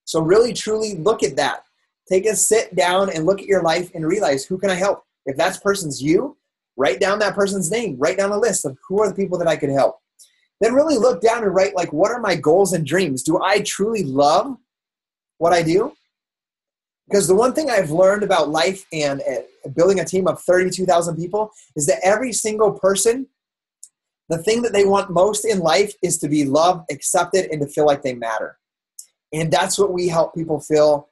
So really, truly look at that. Take a sit down and look at your life and realize, who can I help? If that person's you, write down that person's name. Write down a list of who are the people that I could help. Then really look down and write, like, what are my goals and dreams? Do I truly love what I do? Because the one thing I've learned about life and building a team of 32,000 people is that every single person, the thing that they want most in life is to be loved, accepted, and to feel like they matter. And that's what we help people feel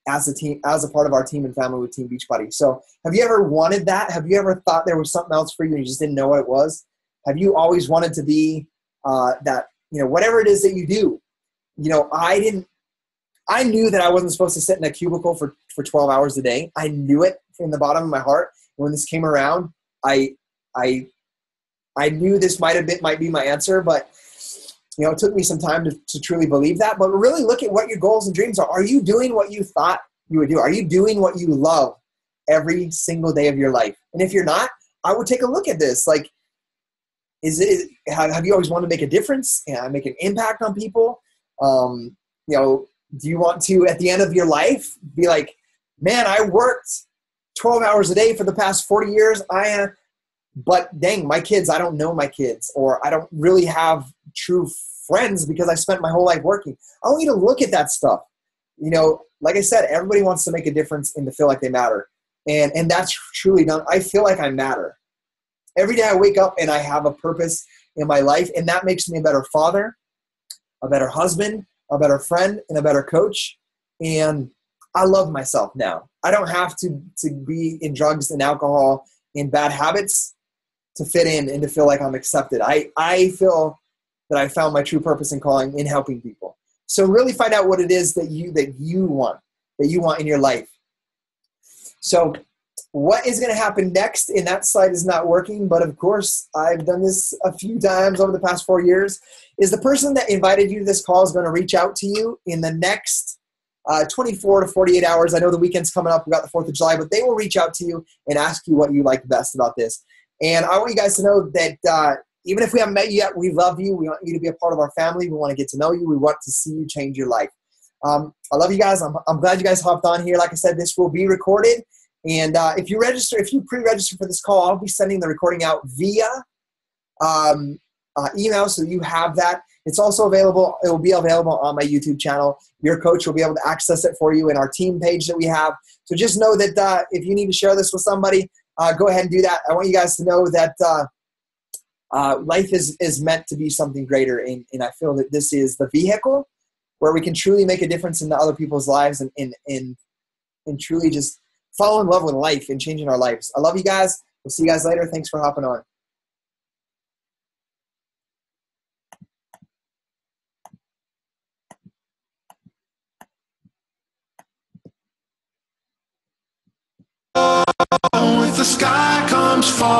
as a team, as a part of our team and family with Team Beachbody. So have you ever wanted that? Have you ever thought there was something else for you and you just didn't know what it was? Have you always wanted to be that, whatever it is that you do? I knew that I wasn't supposed to sit in a cubicle for 12 hours a day. I knew it from the bottom of my heart. When this came around, I knew this might be my answer, but it took me some time to truly believe that. But really look at what your goals and dreams are. Are you doing what you thought you would do? Are you doing what you love every single day of your life? And if you're not, I would take a look at this. Like, have you always wanted to make a difference and make an impact on people? Do you want to, at the end of your life, be like, man, I worked 12 hours a day for the past 40 years. But dang, my kids, I don't know my kids, or I don't really have true friends because I spent my whole life working. I want you to look at that stuff. Like I said, everybody wants to make a difference and to feel like they matter. And that's truly done. I feel like I matter. Every day I wake up and I have a purpose in my life, and that makes me a better father, a better husband, a better friend, and a better coach. And I love myself now. I don't have to be in drugs and alcohol and bad habits to fit in and to feel like I'm accepted. I feel that I found my true purpose and calling in helping people. So really find out what it is that you want in your life. So what is going to happen next? And that slide is not working, but of course I've done this a few times over the past 4 years, is the person that invited you to this call is going to reach out to you in the next 24 to 48 hours. I know the weekend's coming up. We got the 4th of July, but they will reach out to you and ask you what you like best about this. And I want you guys to know that even if we haven't met you yet, we love you. We want you to be a part of our family. We want to get to know you. We want to see you change your life. I love you guys. I'm glad you guys hopped on here. Like I said, this will be recorded. And if you pre-register for this call, I'll be sending the recording out via email, so you have that. It's also available. It will be available on my YouTube channel. Your coach will be able to access it for you in our team page that we have. So just know that if you need to share this with somebody, go ahead and do that. I want you guys to know that life is meant to be something greater. And I feel that this is the vehicle where we can truly make a difference in other people's lives and truly just fall in love with life and changing our lives. I love you guys. We'll see you guys later. Thanks for hopping on. If the sky comes falling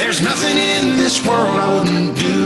There's nothing in this world I wouldn't do